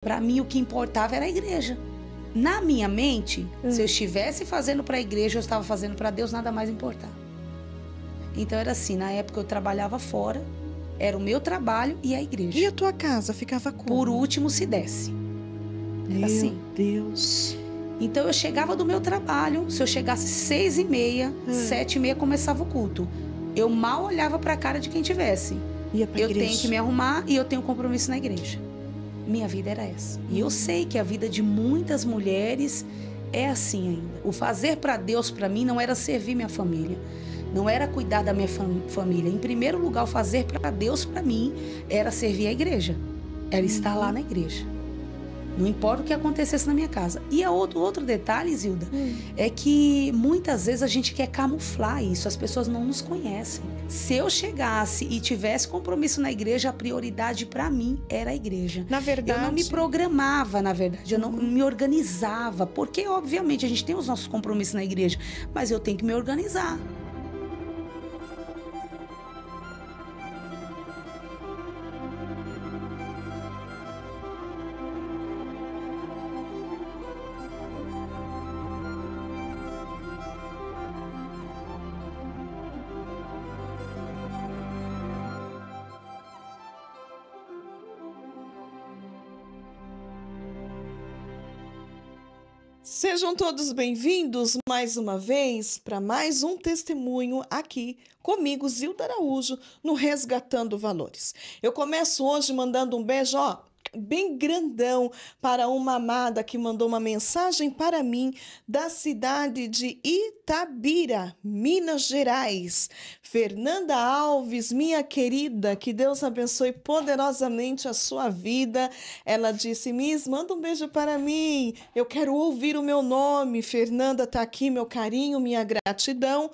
Para mim, o que importava era a igreja. Na minha mente, se eu estivesse fazendo para a igreja, eu estava fazendo para Deus, nada mais importava. Então era assim, na época eu trabalhava fora, era o meu trabalho e a igreja. E a tua casa ficava como? Por último, se desse. Era assim. Meu Deus. Então eu chegava do meu trabalho, se eu chegasse 6h30, 7h30 começava o culto. Eu mal olhava para a cara de quem tivesse. Ia pra Eu igreja. tenho que me arrumar e eu tenho compromisso na igreja. Minha vida era essa. E eu sei que a vida de muitas mulheres é assim ainda. O fazer para Deus, para mim, não era servir minha família. Não era cuidar da minha família. Em primeiro lugar, o fazer para Deus, para mim, era servir a igreja. Era estar lá na igreja. Não importa o que acontecesse na minha casa. E outro detalhe, Zilda, é que muitas vezes a gente quer camuflar isso. As pessoas não nos conhecem. Se eu chegasse e tivesse compromisso na igreja, a prioridade para mim era a igreja. Na verdade... Eu não me programava, na verdade. Eu não me organizava. Porque, obviamente, a gente tem os nossos compromissos na igreja. Mas eu tenho que me organizar. Sejam todos bem-vindos mais uma vez para mais um testemunho aqui comigo, Zilda Araújo, no Resgatando Valores. Eu começo hoje mandando um beijo, bem grandão para uma amada que mandou uma mensagem para mim da cidade de Itabira, Minas Gerais. Fernanda Alves, minha querida, que Deus abençoe poderosamente a sua vida. Ela disse: Miss, manda um beijo para mim, eu quero ouvir o meu nome. Fernanda, tá aqui meu carinho, minha gratidão.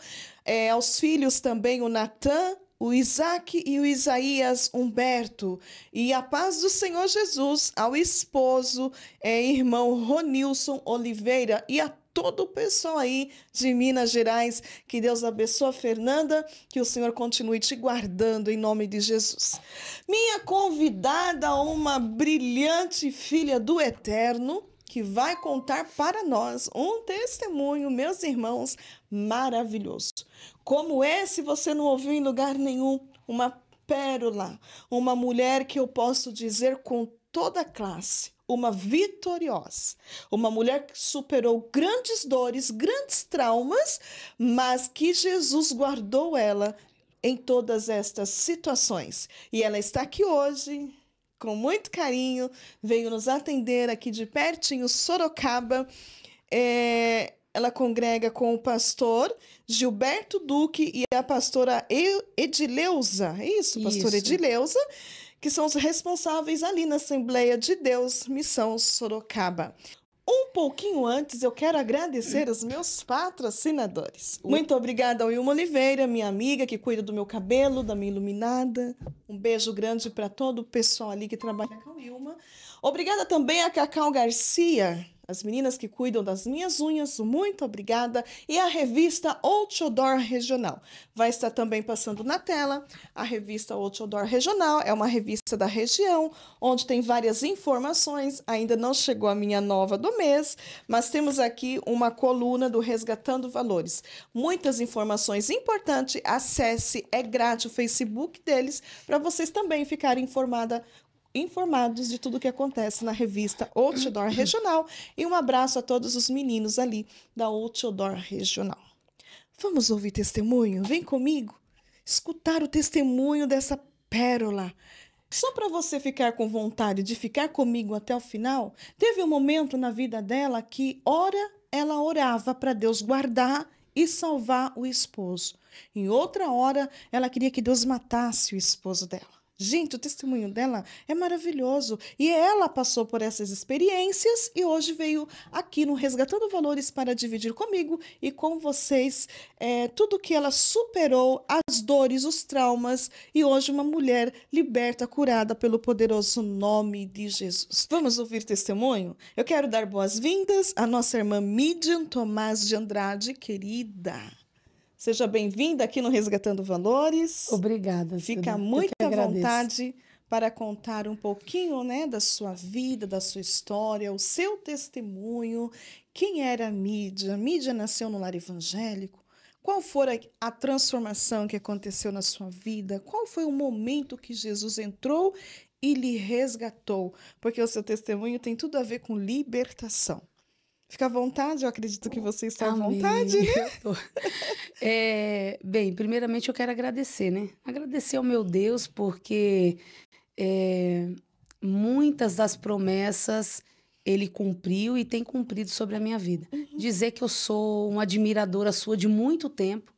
Aos filhos também, o Natan, o Isaac e o Isaías Humberto, e a paz do Senhor Jesus ao esposo, irmão Ronilson Oliveira, e a todo o pessoal aí de Minas Gerais. Que Deus abençoe, Fernanda, que o Senhor continue te guardando em nome de Jesus. Minha convidada, uma brilhante filha do Eterno, que vai contar para nós um testemunho, meus irmãos, maravilhoso. Como esse você não ouviu em lugar nenhum, uma pérola, uma mulher que eu posso dizer com toda a classe, uma vitoriosa, uma mulher que superou grandes dores, grandes traumas, mas que Jesus guardou ela em todas estas situações. E ela está aqui hoje, com muito carinho, veio nos atender aqui de pertinho, Sorocaba. Ela congrega com o pastor Gilberto Duque e a pastora Edileuza, pastora Edileuza, que são os responsáveis ali na Assembleia de Deus, Missão Sorocaba. Um pouquinho antes, eu quero agradecer os meus patrocinadores. Muito obrigada ao Wilma Oliveira, minha amiga que cuida do meu cabelo, da minha iluminada. Um beijo grande para todo o pessoal ali que trabalha com a Wilma. Obrigada também a Cacau Garcia, as meninas que cuidam das minhas unhas, muito obrigada. E a revista Outdoor Regional. Vai estar também passando na tela. A revista Outdoor Regional é uma revista da região, onde tem várias informações. Ainda não chegou a minha nova do mês, mas temos aqui uma coluna do Resgatando Valores. Muitas informações importantes. Acesse, é grátis o Facebook deles, para vocês também ficarem informados de tudo que acontece na revista Outdoor Regional. E um abraço a todos os meninos ali da Outdoor Regional. Vamos ouvir testemunho? Vem comigo escutar o testemunho dessa pérola. Só para você ficar com vontade de ficar comigo até o final, teve um momento na vida dela que ela orava para Deus guardar e salvar o esposo. Em outra hora, ela queria que Deus matasse o esposo dela. Gente, o testemunho dela é maravilhoso. E ela passou por essas experiências e hoje veio aqui no Resgatando Valores para dividir comigo e com vocês tudo que ela superou, as dores, os traumas, e hoje uma mulher liberta, curada pelo poderoso nome de Jesus. Vamos ouvir testemunho? Eu quero dar boas-vindas à nossa irmã Midian Tomás de Andrade, querida. Seja bem-vinda aqui no Resgatando Valores. Obrigada. Fica muito à vontade para contar um pouquinho, né, da sua vida, da sua história, o seu testemunho. Quem era a Mídia? A Mídia nasceu no lar evangélico? Qual foi a transformação que aconteceu na sua vida? Qual foi o momento que Jesus entrou e lhe resgatou? Porque o seu testemunho tem tudo a ver com libertação. Fica à vontade, eu acredito que você está à Amém. vontade, né? Eu tô. Bem, primeiramente eu quero agradecer, né? Agradecer ao meu Deus, porque é, muitas das promessas ele cumpriu e tem cumprido sobre a minha vida. Dizer que eu sou uma admiradora sua de muito tempo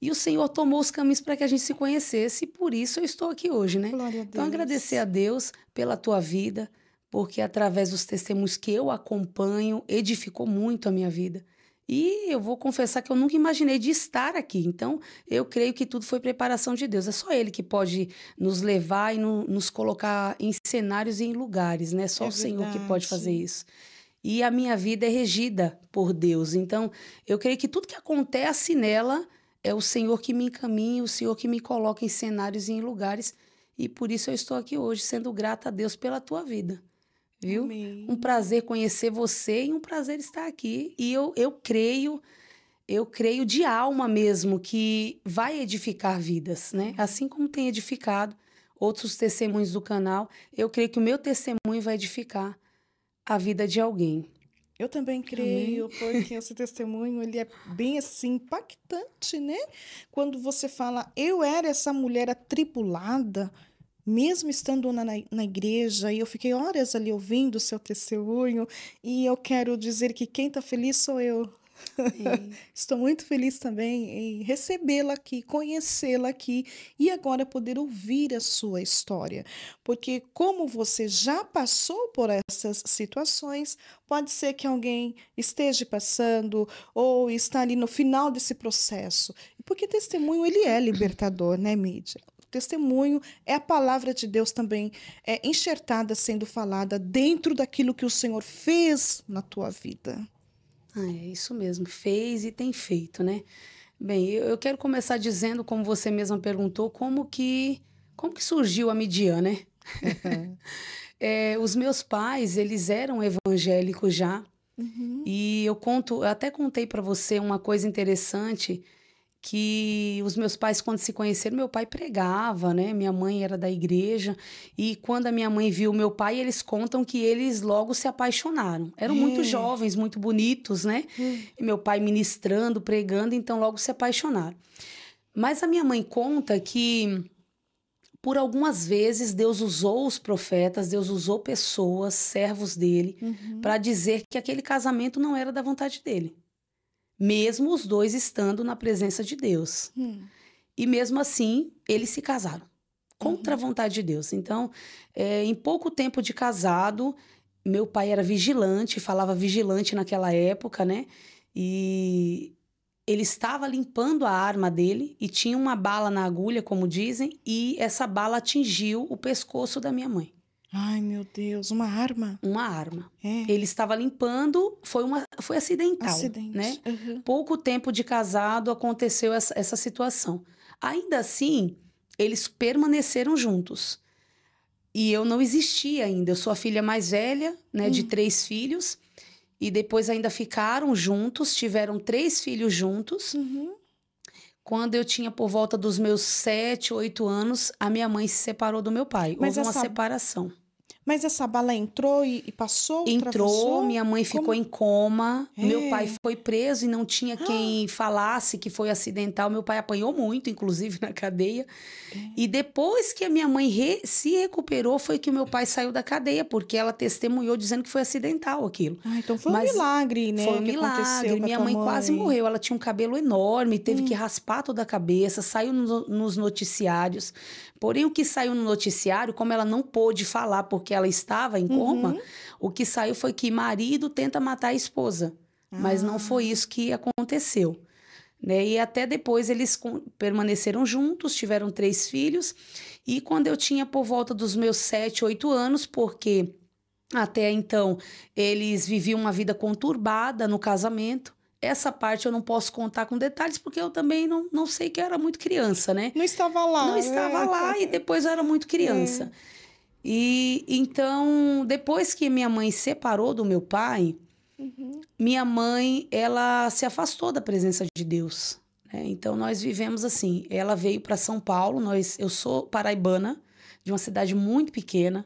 e o Senhor tomou os caminhos para que a gente se conhecesse e por isso eu estou aqui hoje, né? Glória a Então, Deus. agradecer a Deus pela tua vida, porque através dos testemunhos que eu acompanho, edificou muito a minha vida. E eu vou confessar que eu nunca imaginei de estar aqui. Então, eu creio que tudo foi preparação de Deus. É só Ele que pode nos levar e nos colocar em cenários e em lugares, né? Só É o Senhor que pode fazer verdade. isso. E a minha vida é regida por Deus. Então, eu creio que tudo que acontece nela é o Senhor que me encaminha, o Senhor que me coloca em cenários e em lugares. E por isso eu estou aqui hoje, sendo grata a Deus pela tua vida. Viu? Um Amém. prazer conhecer você e um prazer estar aqui. E eu creio de alma mesmo que vai edificar vidas, né? Assim como tem edificado outros testemunhos do canal, eu creio que o meu testemunho vai edificar a vida de alguém. Eu também Amém. creio, porque esse testemunho ele é bem assim impactante, né? Quando você fala, eu era essa mulher atribulada, mesmo estando na igreja, e eu fiquei horas ali ouvindo o seu testemunho, e eu quero dizer que quem está feliz sou eu. Amém. Estou muito feliz também em recebê-la aqui, conhecê-la aqui e agora poder ouvir a sua história. Porque, como você já passou por essas situações, pode ser que alguém esteja passando ou está ali no final desse processo. Porque testemunho, ele é libertador, né, Mídia? Testemunho é a palavra de Deus também enxertada, sendo falada dentro daquilo que o Senhor fez na tua vida. É isso mesmo, fez e tem feito, né? Bem, eu quero começar dizendo, como você mesma perguntou, como que surgiu a Midian, né? Os meus pais, eles eram evangélicos já, Uhum. e eu até contei para você uma coisa interessante, que os meus pais, quando se conheceram, meu pai pregava, né? Minha mãe era da igreja. E quando a minha mãe viu meu pai, eles contam que eles logo se apaixonaram. Eram muito É. jovens, muito bonitos, né? E meu pai ministrando, pregando, então logo se apaixonaram. Mas a minha mãe conta que, por algumas vezes, Deus usou os profetas, Deus usou pessoas, servos dele, para dizer que aquele casamento não era da vontade dele. Mesmo os dois estando na presença de Deus. E mesmo assim, eles se casaram, contra a vontade de Deus. Então, em pouco tempo de casado, meu pai era vigilante, falava vigilante naquela época, né? E ele estava limpando a arma dele e tinha uma bala na agulha, como dizem, e essa bala atingiu o pescoço da minha mãe. Ai, meu Deus, uma arma? Uma arma. É. Ele estava limpando, foi acidental, Acidente. né? Uhum. Pouco tempo de casado aconteceu essa situação. Ainda assim, eles permaneceram juntos. E eu não existia ainda. Eu sou a filha mais velha, né, de 3 filhos. E depois ainda ficaram juntos, tiveram 3 filhos juntos. Quando eu tinha por volta dos meus 7, 8 anos, a minha mãe se separou do meu pai. Mas Houve uma essa- separação. Mas essa bala entrou e passou, Entrou, atravessou? minha mãe ficou Como? em coma, meu É. pai foi preso e não tinha quem falasse que foi acidental. Meu pai apanhou muito, inclusive, na cadeia. E depois que a minha mãe se recuperou, foi que o meu pai saiu da cadeia, porque ela testemunhou dizendo que foi acidental aquilo. Ah, então foi Mas um milagre, né? Foi um que aconteceu milagre. com a Minha tua mãe quase morreu. Ela tinha um cabelo enorme, teve que raspar toda a cabeça, saiu nos noticiários. Porém, o que saiu no noticiário, como ela não pôde falar porque ela estava em coma, o que saiu foi que marido tenta matar a esposa. Mas não foi isso que aconteceu. Né? E até depois eles permaneceram juntos, tiveram 3 filhos. E quando eu tinha por volta dos meus 7, 8 anos, porque até então eles viviam uma vida conturbada no casamento. Essa parte eu não posso contar com detalhes, porque eu também não sei, que eu era muito criança, né? Não estava lá. Não estava lá e depois eu era muito criança. E então, depois que minha mãe separou do meu pai, minha mãe, ela se afastou da presença de Deus, né? Então, nós vivemos assim. Ela veio para São Paulo, eu sou paraibana, de uma cidade muito pequena.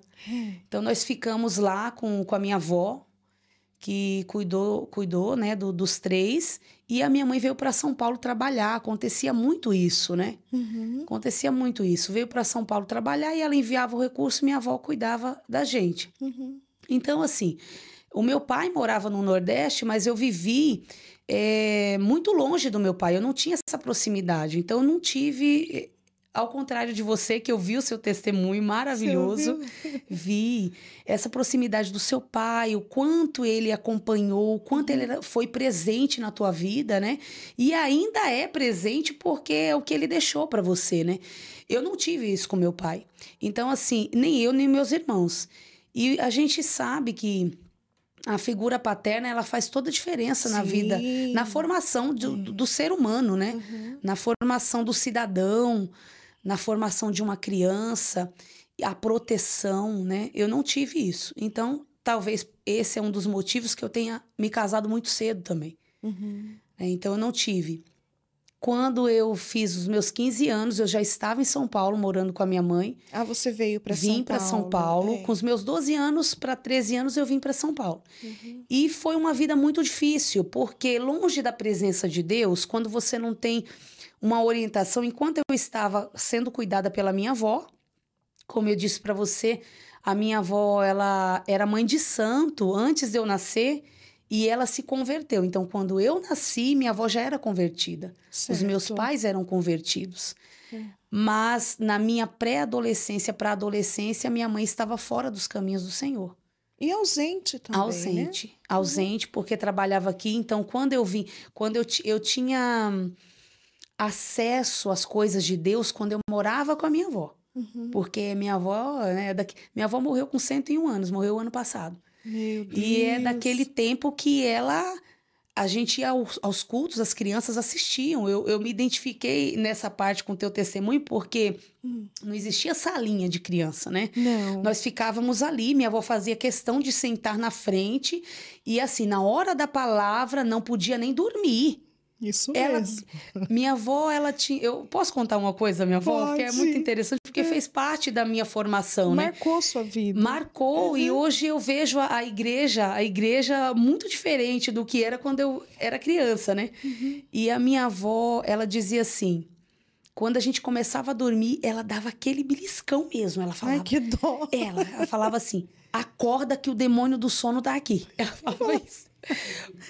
Então, nós ficamos lá com a minha avó, que cuidou, né, dos três. E a minha mãe veio para São Paulo trabalhar. Acontecia muito isso, né? Acontecia muito isso. Veio para São Paulo trabalhar e ela enviava o recurso, minha avó cuidava da gente. Então, assim, o meu pai morava no Nordeste, mas eu vivi muito longe do meu pai. Eu não tinha essa proximidade. Então, eu não tive... Ao contrário de você, que eu vi o seu testemunho maravilhoso, vi essa proximidade do seu pai, o quanto ele acompanhou, o quanto ele foi presente na tua vida, né? E ainda é presente porque é o que ele deixou para você, né? Eu não tive isso com meu pai. Então, assim, nem eu, nem meus irmãos. E a gente sabe que a figura paterna, ela faz toda a diferença na vida, na formação do ser humano, né? Na formação do cidadão, na formação de uma criança, a proteção, né? Eu não tive isso. Então, talvez esse é um dos motivos que eu tenha me casado muito cedo também. Então, eu não tive. Quando eu fiz os meus 15 anos, eu já estava em São Paulo, morando com a minha mãe. Ah, você veio para São Paulo. Vim para São Paulo. Com os meus 12 anos para 13 anos, eu vim para São Paulo. E foi uma vida muito difícil, porque longe da presença de Deus, quando você não tem uma orientação, enquanto eu estava sendo cuidada pela minha avó, como eu disse para você, a minha avó, ela era mãe de santo antes de eu nascer e ela se converteu. Então, quando eu nasci, minha avó já era convertida. Certo. Os meus pais eram convertidos. Mas na minha pré-adolescência para adolescência, minha mãe estava fora dos caminhos do Senhor. E ausente também, Ausente. né? Ausente, porque trabalhava aqui. Então, quando eu vim, quando eu tinha acesso às coisas de Deus quando eu morava com a minha avó. Porque minha avó, né, minha avó morreu com 101 anos, morreu ano passado. Meu Deus. E é daquele tempo que a gente ia aos cultos, as crianças assistiam. Eu me identifiquei nessa parte com o teu testemunho, porque não existia salinha de criança, né? Não. Nós ficávamos ali, minha avó fazia questão de sentar na frente, e assim, na hora da palavra, não podia nem dormir. Isso mesmo. Minha avó, ela tinha... Eu posso contar uma coisa da minha avó? Pode. Que é muito interessante, porque fez parte da minha formação, né? Marcou sua vida. Marcou, e hoje eu vejo a igreja muito diferente do que era quando eu era criança, né? E a minha avó, ela dizia assim, quando a gente começava a dormir, ela dava aquele beliscão mesmo, ela falava. Ai, que dó. Ela falava assim, acorda que o demônio do sono tá aqui. Ela falava isso.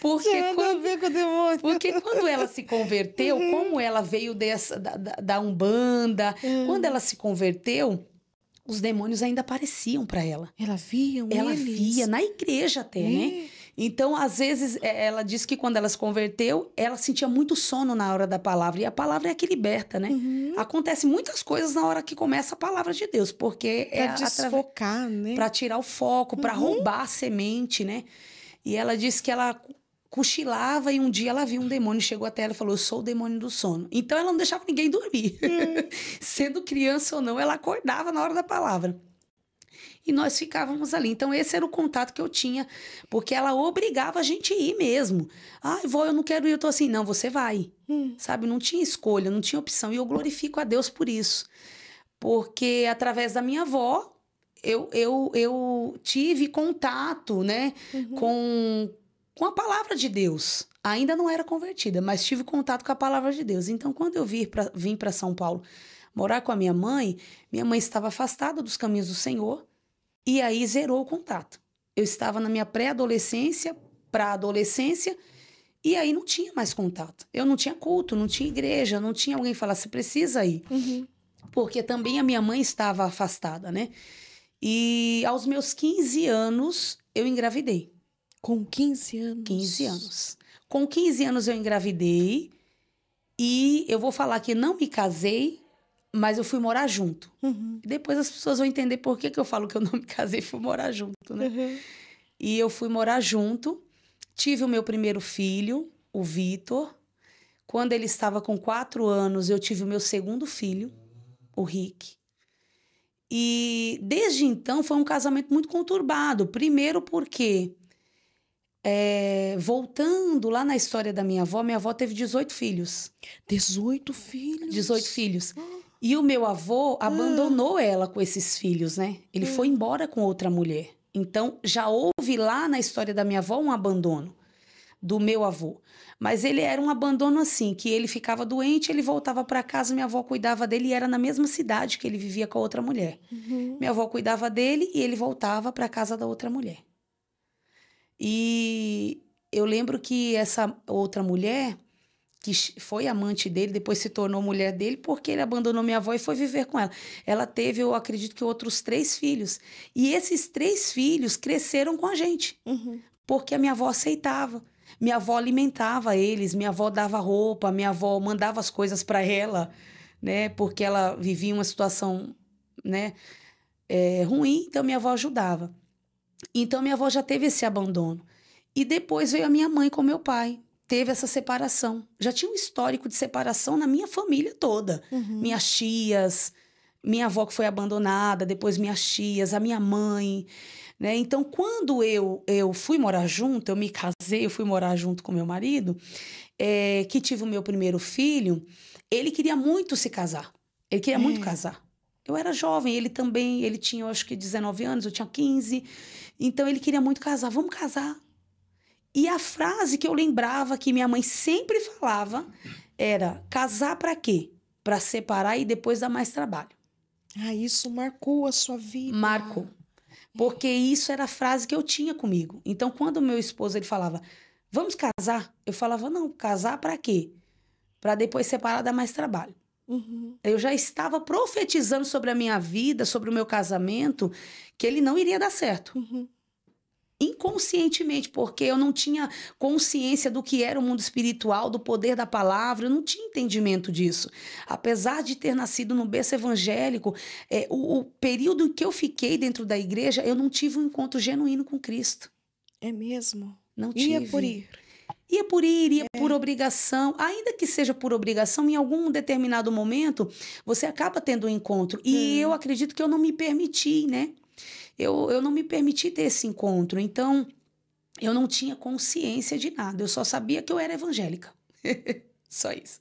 Porque a ver com o demônio. Porque quando ela se converteu, como ela veio da Umbanda, quando ela se converteu, os demônios ainda apareciam para ela. Ela via Ela via na igreja até, né? Então, às vezes, ela disse que quando ela se converteu, ela sentia muito sono na hora da palavra. E a palavra é que liberta, né? Acontece muitas coisas na hora que começa a palavra de Deus, porque pra desfocar, né? Para tirar o foco, para roubar a semente, né? E ela disse que ela cochilava e um dia ela viu um demônio, chegou até ela e falou, eu sou o demônio do sono. Então ela não deixava ninguém dormir. Sendo criança ou não, ela acordava na hora da palavra. E nós ficávamos ali. Então esse era o contato que eu tinha, porque ela obrigava a gente a ir mesmo. Ai, vó, eu não quero ir. Eu tô assim, não, você vai. Sabe, não tinha escolha, não tinha opção. E eu glorifico a Deus por isso. Porque através da minha avó, eu tive contato, né, com a palavra de Deus. Ainda não era convertida, mas tive contato com a palavra de Deus. Então, quando eu vim para São Paulo morar com a minha mãe estava afastada dos caminhos do Senhor e aí zerou o contato. Eu estava na minha pré-adolescência para adolescência e aí não tinha mais contato. Eu não tinha culto, não tinha igreja, não tinha alguém falar, você precisa ir. Porque também a minha mãe estava afastada, né? E aos meus 15 anos, eu engravidei. Com 15 anos? 15 anos. Com 15 anos eu engravidei e eu vou falar que não me casei, mas eu fui morar junto. Depois as pessoas vão entender por que eu falo que eu não me casei e fui morar junto, né? E eu fui morar junto, tive o meu primeiro filho, o Vitor. Quando ele estava com 4 anos, eu tive o meu segundo filho, o Rick. E desde então foi um casamento muito conturbado. Primeiro porque, voltando lá na história da minha avó teve 18 filhos. 18 filhos? 18 filhos. E o meu avô abandonou ela com esses filhos, né? Ele foi embora com outra mulher. Então, já houve lá na história da minha avó um abandono do meu avô. Mas ele era um abandono assim, que ele ficava doente, ele voltava para casa, minha avó cuidava dele e era na mesma cidade que ele vivia com a outra mulher. Minha avó cuidava dele e ele voltava para casa da outra mulher. E eu lembro que essa outra mulher, que foi amante dele, depois se tornou mulher dele, porque ele abandonou minha avó e foi viver com ela. Ela teve, eu acredito que outros 3 filhos. E esses 3 filhos cresceram com a gente, porque a minha avó aceitava. Minha avó alimentava eles, minha avó dava roupa, minha avó mandava as coisas para ela, né? Porque ela vivia uma situação, né, ruim, então minha avó ajudava. Então minha avó já teve esse abandono. E depois veio a minha mãe com meu pai. Teve essa separação. Já tinha um histórico de separação na minha família toda. Minhas tias, minha avó que foi abandonada, depois minhas tias, a minha mãe, né? Então, quando eu fui morar junto, eu me casei, eu fui morar junto com meu marido, que tive o meu primeiro filho, ele queria muito se casar. Ele queria muito casar. Eu era jovem, ele também, ele tinha, eu acho que 19 anos, eu tinha 15. Então, ele queria muito casar. Vamos casar. E a frase que eu lembrava que minha mãe sempre falava era: casar para quê? Para separar e depois dar mais trabalho. Ah, isso marcou a sua vida. Marcou. Porque isso era a frase que eu tinha comigo. Então, quando o meu esposo ele falava: vamos casar? Eu falava: não, casar para quê? Para depois separar, dar mais trabalho. Eu já estava profetizando sobre a minha vida, sobre o meu casamento, que ele não iria dar certo. Inconscientemente, porque eu não tinha consciência do que era o mundo espiritual, do poder da palavra, eu não tinha entendimento disso. Apesar de ter nascido no berço evangélico, o período que eu fiquei dentro da igreja, eu não tive um encontro genuíno com Cristo. É mesmo? Não tive. Ia por ir? Ia por ir, ia por obrigação. Ainda que seja por obrigação, em algum determinado momento, você acaba tendo um encontro. E eu acredito que eu não me permiti, né? Eu não me permiti ter esse encontro. Então, eu não tinha consciência de nada. Eu só sabia que eu era evangélica. Só isso.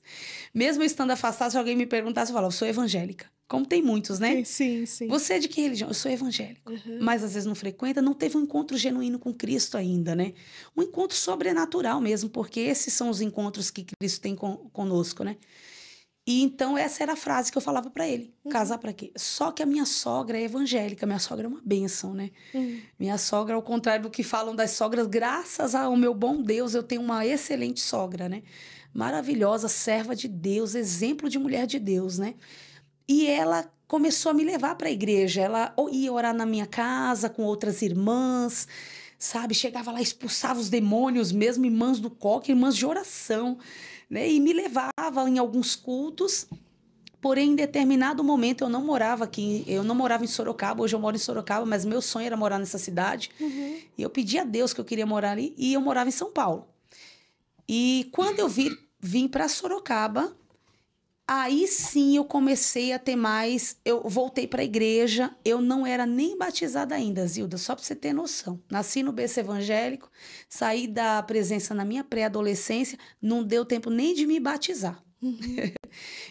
Mesmo eu estando afastada, se alguém me perguntasse, eu falava: eu sou evangélica. Como tem muitos, né? Sim. Você é de que religião? Eu sou evangélico. Mas às vezes não frequenta, não teve um encontro genuíno com Cristo ainda, né? Um encontro sobrenatural mesmo, porque esses são os encontros que Cristo tem conosco, né? E então essa era a frase que eu falava para ele: casar para quê? Só que a minha sogra é evangélica, minha sogra é uma bênção, né? Minha sogra, ao contrário do que falam das sogras, graças ao meu bom Deus, eu tenho uma excelente sogra, né? Maravilhosa, serva de Deus, exemplo de mulher de Deus, né? E ela começou a me levar para a igreja. Ela ia orar na minha casa com outras irmãs, sabe? Chegava lá, expulsava os demônios mesmo, irmãs do coque, irmãs de oração, né? E me levava em alguns cultos. Porém, em determinado momento, eu não morava aqui, eu não morava em Sorocaba. Hoje eu moro em Sorocaba, mas meu sonho era morar nessa cidade. E eu pedi a Deus que eu queria morar ali, e eu morava em São Paulo. E quando eu vim para Sorocaba, aí sim eu comecei a ter mais. Eu voltei para a igreja. Eu não era nem batizada ainda, Zilda, só para você ter noção. Nasci no berço evangélico, saí da presença na minha pré-adolescência, não deu tempo nem de me batizar.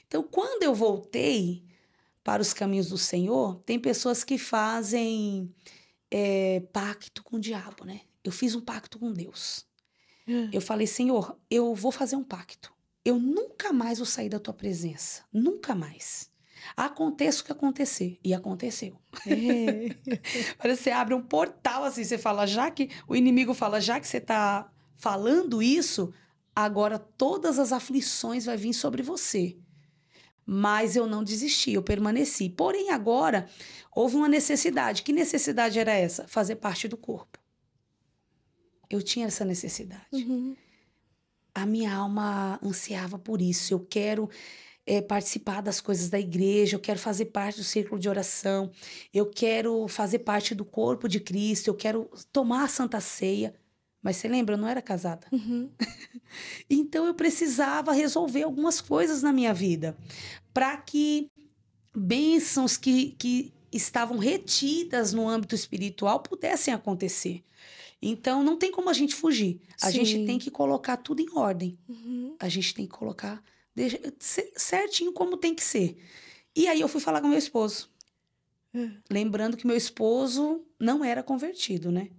Então, quando eu voltei para os caminhos do Senhor, tem pessoas que fazem pacto com o diabo, né? Eu fiz um pacto com Deus. Eu falei: Senhor, eu vou fazer um pacto. Eu nunca mais vou sair da tua presença. Nunca mais. Aconteça o que acontecer. E aconteceu. Parece que você abre um portal assim, você fala, o inimigo fala, já que você está falando isso, agora todas as aflições vão vir sobre você. Mas eu não desisti, eu permaneci. Porém, agora, houve uma necessidade. Que necessidade era essa? Fazer parte do corpo. Eu tinha essa necessidade. A minha alma ansiava por isso. Eu quero participar das coisas da igreja, eu quero fazer parte do círculo de oração, eu quero fazer parte do corpo de Cristo, eu quero tomar a Santa Ceia. Mas você lembra, eu não era casada. Então eu precisava resolver algumas coisas na minha vida para que bênçãos que estavam retidas no âmbito espiritual pudessem acontecer. Então, não tem como a gente fugir. A gente tem que colocar tudo em ordem. A gente tem que colocar certinho como tem que ser. E aí eu fui falar com meu esposo. Lembrando que meu esposo não era convertido, né?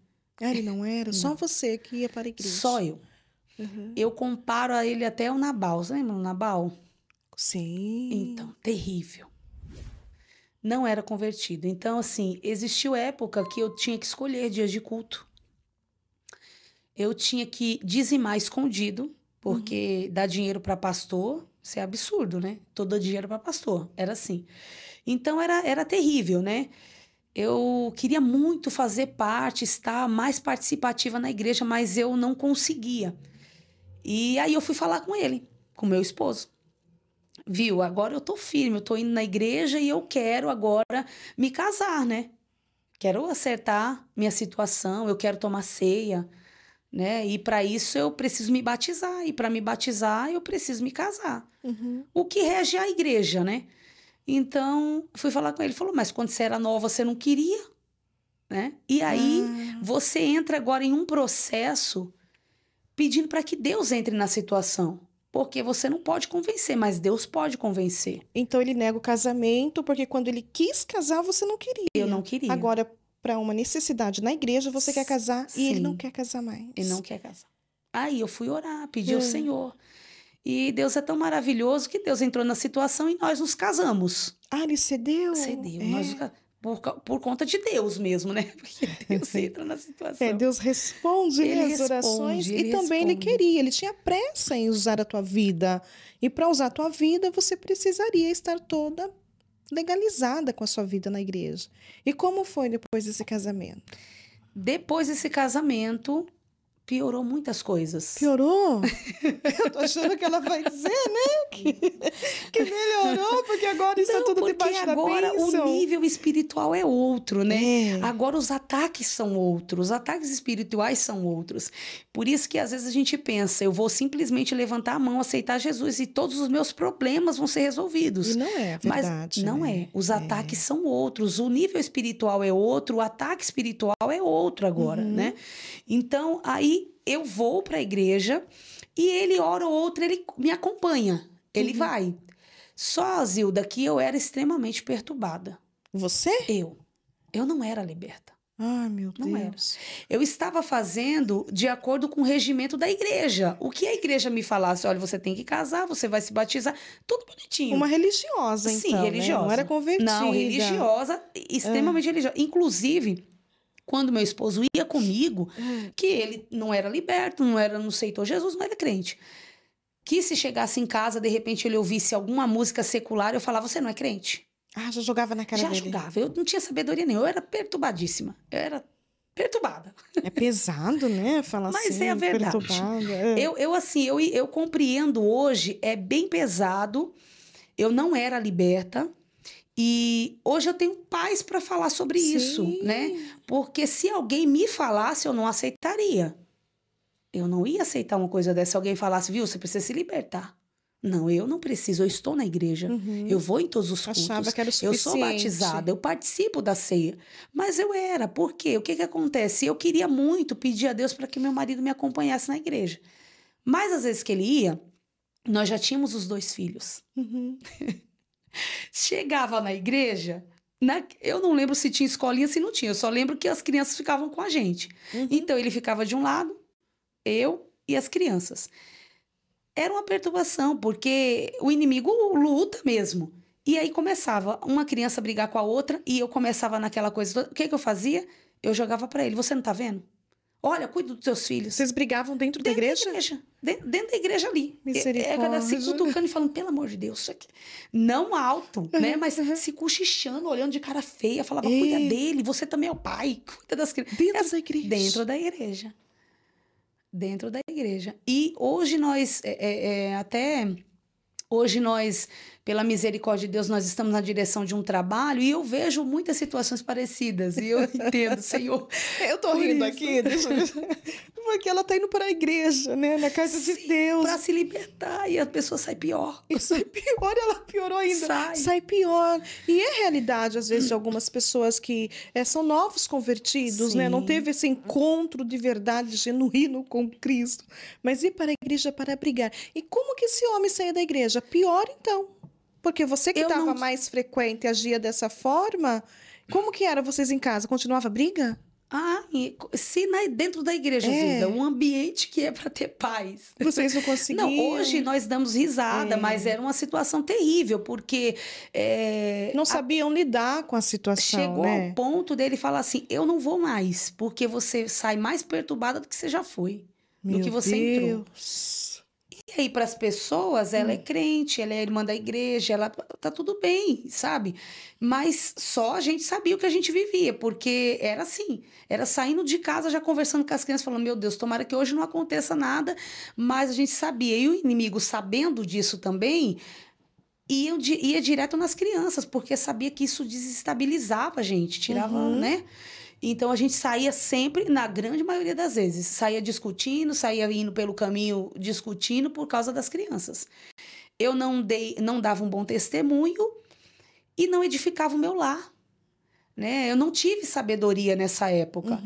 Ele não era? Só você que ia para a igreja? Só eu. Eu comparo a ele até o Nabal. Você lembra o Nabal? Sim. Então, terrível. Não era convertido. Então, assim, existiu época que eu tinha que escolher dias de culto. Eu tinha que dizimar escondido, porque dar dinheiro para pastor, isso é absurdo, né? Todo dinheiro para pastor. Era assim. Então, era terrível, né? Eu queria muito fazer parte, estar mais participativa na igreja, mas eu não conseguia. E aí eu fui falar com ele, com meu esposo. Viu? Agora eu tô firme, eu tô indo na igreja e eu quero agora me casar, né? Quero acertar minha situação, eu quero tomar ceia, né? E para isso eu preciso me batizar. E para me batizar eu preciso me casar. O que rege a igreja, né? Então, fui falar com ele. Ele falou, mas quando você era nova, você não queria, né? E aí, você entra agora em um processo pedindo para que Deus entre na situação. Porque você não pode convencer, mas Deus pode convencer. Então, ele nega o casamento, porque quando ele quis casar, você não queria. Eu não queria. Agora, para uma necessidade na igreja, você quer casar e ele Sim. não quer casar mais. Ele não quer casar. Aí eu fui orar, pedi ao Senhor. E Deus é tão maravilhoso que Deus entrou na situação e nós nos casamos. Ele cedeu? Cedeu. Nós por conta de Deus mesmo, né? Porque Deus entra na situação. Deus responde as orações. E também ele queria, ele tinha pressa em usar a tua vida. E para usar a tua vida, você precisaria estar toda legalizada com a sua vida na igreja. E como foi depois desse casamento? Depois desse casamento, piorou muitas coisas. Piorou? Eu tô achando que ela vai dizer, né? Que melhorou, porque agora está tudo debaixo da bênção. Porque agora o nível espiritual é outro, né? Agora os ataques são outros, os ataques espirituais são outros. Por isso que às vezes a gente pensa, eu vou simplesmente levantar a mão, aceitar Jesus e todos os meus problemas vão ser resolvidos. E não é verdade. Mas não é. Os ataques são outros, o nível espiritual é outro, o ataque espiritual é outro agora, né? Então, aí eu vou para a igreja e ele, hora ou outra, ele me acompanha. Ele vai. Só, Zilda, que eu era extremamente perturbada. Você? Eu não era liberta. Meu Deus. Não era. Eu estava fazendo de acordo com o regimento da igreja. O que a igreja me falasse, olha, você tem que casar, você vai se batizar, tudo bonitinho. Uma religiosa, então, sim, religiosa. Né? Não era convertida. Não, religiosa, extremamente religiosa. Inclusive, quando meu esposo ia comigo, que ele não era liberto, não aceitou Jesus, não era crente. Que se chegasse em casa, de repente ele ouvisse alguma música secular, eu falava, você não é crente? Já jogava na cara dele. Já jogava. Eu não tinha sabedoria nenhuma. Eu era perturbadíssima. Eu era perturbada. É pesado, né? Falar Mas assim, é a verdade. Eu compreendo hoje, é bem pesado. Eu não era liberta. E hoje eu tenho paz para falar sobre isso, né? Porque se alguém me falasse, eu não aceitaria. Eu não ia aceitar uma coisa dessa. Se alguém falasse, viu, você precisa se libertar. Não, eu não preciso, eu estou na igreja. Eu vou em todos os cultos. Achava que era o eu suficiente. sou batizada, eu participo da ceia. Mas eu era, por quê? O que acontece? Eu queria muito pedir a Deus para que meu marido me acompanhasse na igreja. Mas às vezes que ele ia, nós já tínhamos os 2 filhos. Chegava na igreja, eu não lembro se tinha escolinha, se não tinha. Eu só lembro que as crianças ficavam com a gente. Então ele ficava de um lado, eu e as crianças. Era uma perturbação, porque o inimigo luta mesmo. E aí começava uma criança a brigar com a outra e eu começava naquela coisa toda. O que eu fazia? Eu jogava para ele. Você não tá vendo? Olha, cuida dos seus filhos. Vocês brigavam dentro da igreja? Dentro da igreja ali. Misericórdia. Se cutucando e falando, pelo amor de Deus, isso aqui. Não alto, né? Mas se cochichando, olhando de cara feia. Falava, cuida dele, você também é o pai. Cuida das crianças. Dentro da igreja? Dentro da igreja. Dentro da igreja. E hoje nós, hoje nós, pela misericórdia de Deus, nós estamos na direção de um trabalho e eu vejo muitas situações parecidas. E eu entendo, Senhor. Eu tô rindo aqui, deixa eu... Porque ela está indo para a igreja, né? Na casa de Deus. Para se libertar, e a pessoa sai pior. E sai pior, ela piorou ainda. Sai Pior. E é realidade, às vezes, de algumas pessoas que são novos convertidos, né? Não teve esse encontro de verdade genuíno com Cristo. Mas ir para a igreja para brigar. E como que esse homem saía da igreja? Pior, então. Porque você que estava mais frequente agia dessa forma, como que era vocês em casa? Continuava a briga? Se dentro da igreja, Zilda, um ambiente que é para ter paz. Vocês não conseguiam? Não, hoje nós damos risada, mas era uma situação terrível, porque... não sabiam lidar com a situação, chegou ao ponto dele falar assim, eu não vou mais, porque você sai mais perturbada do que você já foi, do que você entrou. E aí, para as pessoas, ela é crente, ela é irmã da igreja, ela tá tudo bem, sabe? Mas só a gente sabia o que a gente vivia, porque era assim, era saindo de casa já conversando com as crianças, falando, meu Deus, tomara que hoje não aconteça nada, mas a gente sabia. E o inimigo, sabendo disso também, ia direto nas crianças, porque sabia que isso desestabilizava a gente, tirava, né? Então, a gente saía sempre, na grande maioria das vezes, saía discutindo, saía indo pelo caminho discutindo por causa das crianças. Eu não dava um bom testemunho e não edificava o meu lar, né? Eu não tive sabedoria nessa época.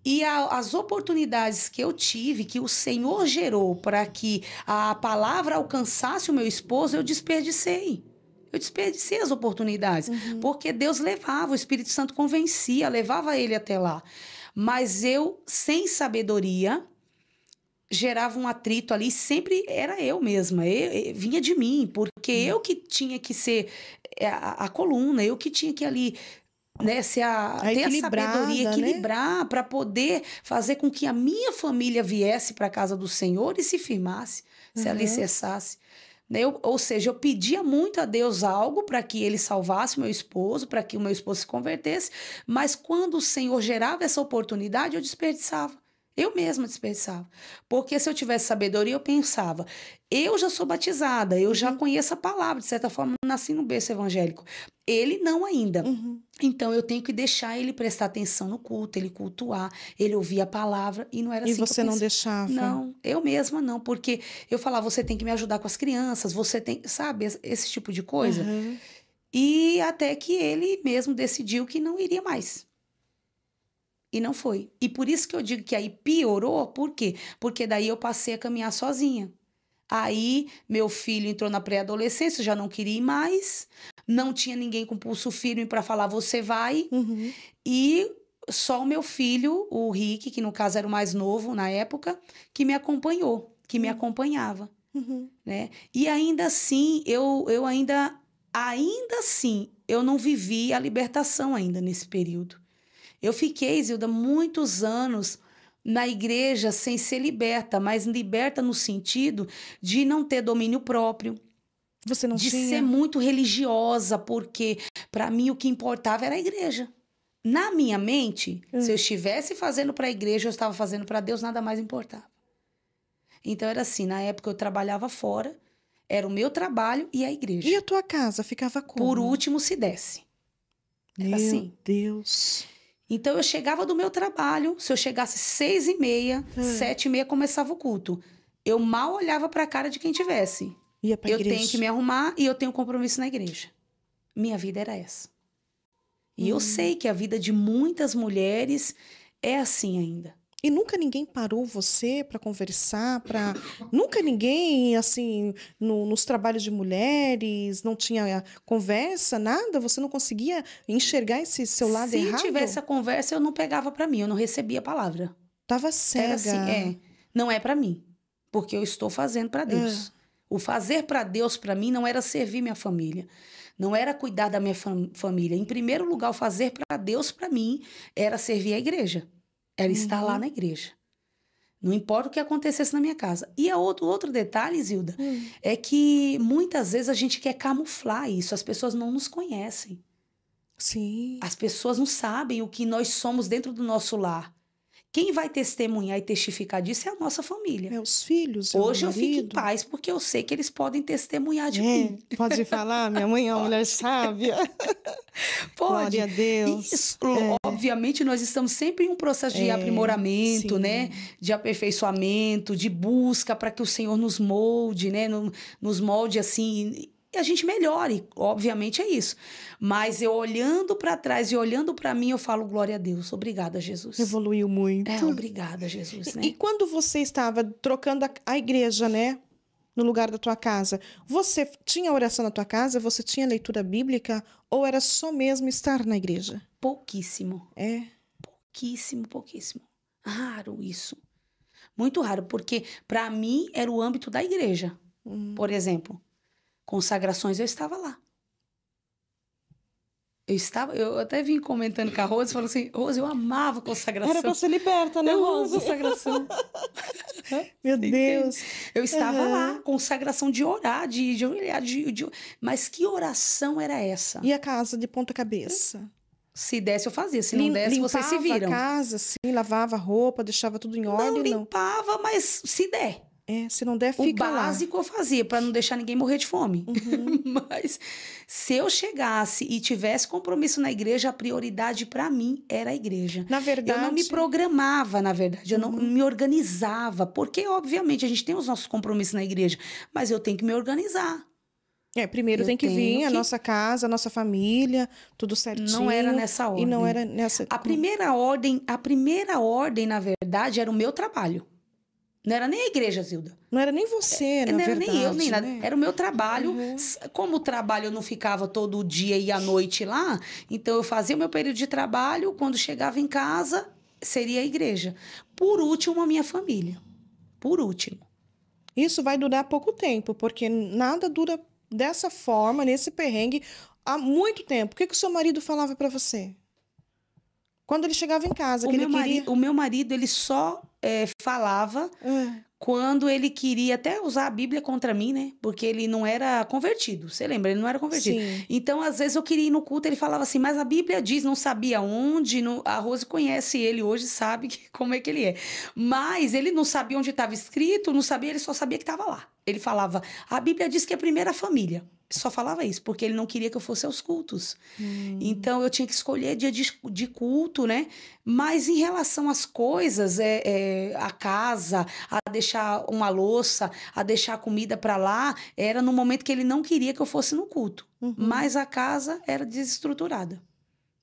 E as oportunidades que eu tive, que o Senhor gerou para que a palavra alcançasse o meu esposo, eu desperdicei. Eu desperdicei as oportunidades, porque Deus levava, o Espírito Santo convencia, levava ele até lá. Mas eu, sem sabedoria, gerava um atrito ali, sempre era eu mesma, vinha de mim, porque eu que tinha que ser a coluna, eu que tinha que ali... né, ter a sabedoria, equilibrar, né? Para poder fazer com que a minha família viesse para a casa do Senhor e se firmasse, se alicerçasse. Ou seja, eu pedia muito a Deus algo para que ele salvasse o meu esposo, para que o meu esposo se convertesse, mas quando o Senhor gerava essa oportunidade, eu desperdiçava. Eu mesma desperdiçava. Porque se eu tivesse sabedoria, eu pensava, eu já sou batizada, eu já conheço a palavra, de certa forma, eu nasci no berço evangélico. Ele não ainda. Então, eu tenho que deixar ele prestar atenção no culto, ele cultuar, ele ouvir a palavra, e não era assim que eu pensava. E você não deixava? Não, eu mesma não, porque eu falava, você tem que me ajudar com as crianças, você tem, sabe, esse tipo de coisa. E até que ele mesmo decidiu que não iria mais. E não foi. E por isso que eu digo que aí piorou, por quê? Porque daí eu passei a caminhar sozinha. Aí, meu filho entrou na pré-adolescência, já não queria ir mais, não tinha ninguém com pulso firme para falar, você vai. E só o meu filho, o Rick, que no caso era o mais novo na época, que me acompanhou, que me acompanhava. Né? E ainda assim, ainda assim, eu não vivi a libertação ainda nesse período. Eu fiquei, Zilda, muitos anos na igreja sem ser liberta, mas liberta no sentido de não ter domínio próprio. Você não de tinha? ser muito religiosa, porque para mim o que importava era a igreja. Na minha mente, se eu estivesse fazendo para a igreja, eu estava fazendo para Deus, nada mais importava. Então era assim, na época eu trabalhava fora, era o meu trabalho e a igreja. E a tua casa ficava como? Por último, se desse. Era assim. Meu Deus. Então, eu chegava do meu trabalho, se eu chegasse 6h30, 7h30 começava o culto. Eu mal olhava para a cara de quem tivesse. Ia pra igreja. Eu tenho que me arrumar e eu tenho compromisso na igreja. Minha vida era essa. E eu sei que a vida de muitas mulheres é assim ainda. E nunca ninguém parou você para conversar, nunca ninguém, assim, nos trabalhos de mulheres, não tinha conversa, nada? Você não conseguia enxergar esse seu lado errado? Se tivesse a conversa, eu não pegava para mim, eu não recebia a palavra. Tava cega. Era assim, não é para mim, porque eu estou fazendo para Deus. O fazer para Deus, para mim, não era servir minha família. Não era cuidar da minha família. Em primeiro lugar, o fazer para Deus, para mim, era servir a igreja. Era estar lá na igreja. Não importa o que acontecesse na minha casa. E outro detalhe, Zilda, é que muitas vezes a gente quer camuflar isso. As pessoas não nos conhecem. Sim. As pessoas não sabem o que nós somos dentro do nosso lar. Quem vai testemunhar e testificar disso é a nossa família. Meus filhos, hoje eu fico em paz, porque eu sei que eles podem testemunhar de mim. Pode falar, minha mãe é uma mulher sábia. Pode. Glória a Deus. Isso, obviamente, nós estamos sempre em um processo de aprimoramento, sim. né? De aperfeiçoamento, de busca para que o Senhor nos molde, né? Nos molde assim, e a gente melhore, obviamente é isso. Mas eu olhando para trás e olhando para mim, eu falo glória a Deus, obrigada, Jesus. Evoluiu muito. Obrigada, Jesus, né? E quando você estava trocando a igreja, né? No lugar da tua casa, você tinha oração na tua casa? Você tinha leitura bíblica? Ou era só mesmo estar na igreja? Pouquíssimo. Pouquíssimo. Raro isso. Muito raro, porque para mim era o âmbito da igreja. Por exemplo, consagrações eu estava lá. Eu até vim comentando com a Rose, falou assim, Rose, eu amava consagração. Era para ser liberta, né, Eu Rose? amo consagração. Meu Deus. Eu estava lá, consagração de orar, de olhar, mas que oração era essa? E a casa de ponta cabeça? Se desse, eu fazia. Se não desse, vocês se viram. Limpava a casa, sim, lavava a roupa, deixava tudo em ordem? Não limpava, mas se der. Se não der, fica lá. O básico eu fazia, para não deixar ninguém morrer de fome. Mas se eu chegasse e tivesse compromisso na igreja, a prioridade para mim era a igreja. Na verdade... Eu não me programava, na verdade. Eu não me organizava. Porque, obviamente, a gente tem os nossos compromissos na igreja. Mas eu tenho que me organizar. Primeiro tem que vir a nossa casa, a nossa família, tudo certinho. Não era nessa ordem. E não era nessa... A primeira ordem, na verdade, era o meu trabalho. Não era nem a igreja, Zilda. Não era nem você, na verdade. Não era nem eu, nem nada. Né? Era o meu trabalho. Como o trabalho eu não ficava todo dia e à noite lá, então eu fazia o meu período de trabalho, quando chegava em casa, seria a igreja. Por último, a minha família. Por último. Isso vai durar pouco tempo, porque nada dura dessa forma, nesse perrengue, há muito tempo. O que o seu marido falava para você? Quando ele chegava em casa, o meu marido, ele só falava quando ele queria até usar a Bíblia contra mim, né? Porque ele não era convertido. Você lembra? Ele não era convertido. Sim. Então, às vezes, eu queria ir no culto, ele falava assim, mas a Bíblia diz, não sabia onde. A Rose conhece ele hoje, sabe como é que ele é. Mas ele não sabia onde estava escrito, não sabia, ele só sabia que estava lá. Ele falava, a Bíblia diz que é a primeira família. Só falava isso, porque ele não queria que eu fosse aos cultos. Então, eu tinha que escolher dia de culto, né? Mas em relação às coisas, a casa, a deixar uma louça, a deixar a comida para lá, era no momento que ele não queria que eu fosse no culto. Mas a casa era desestruturada.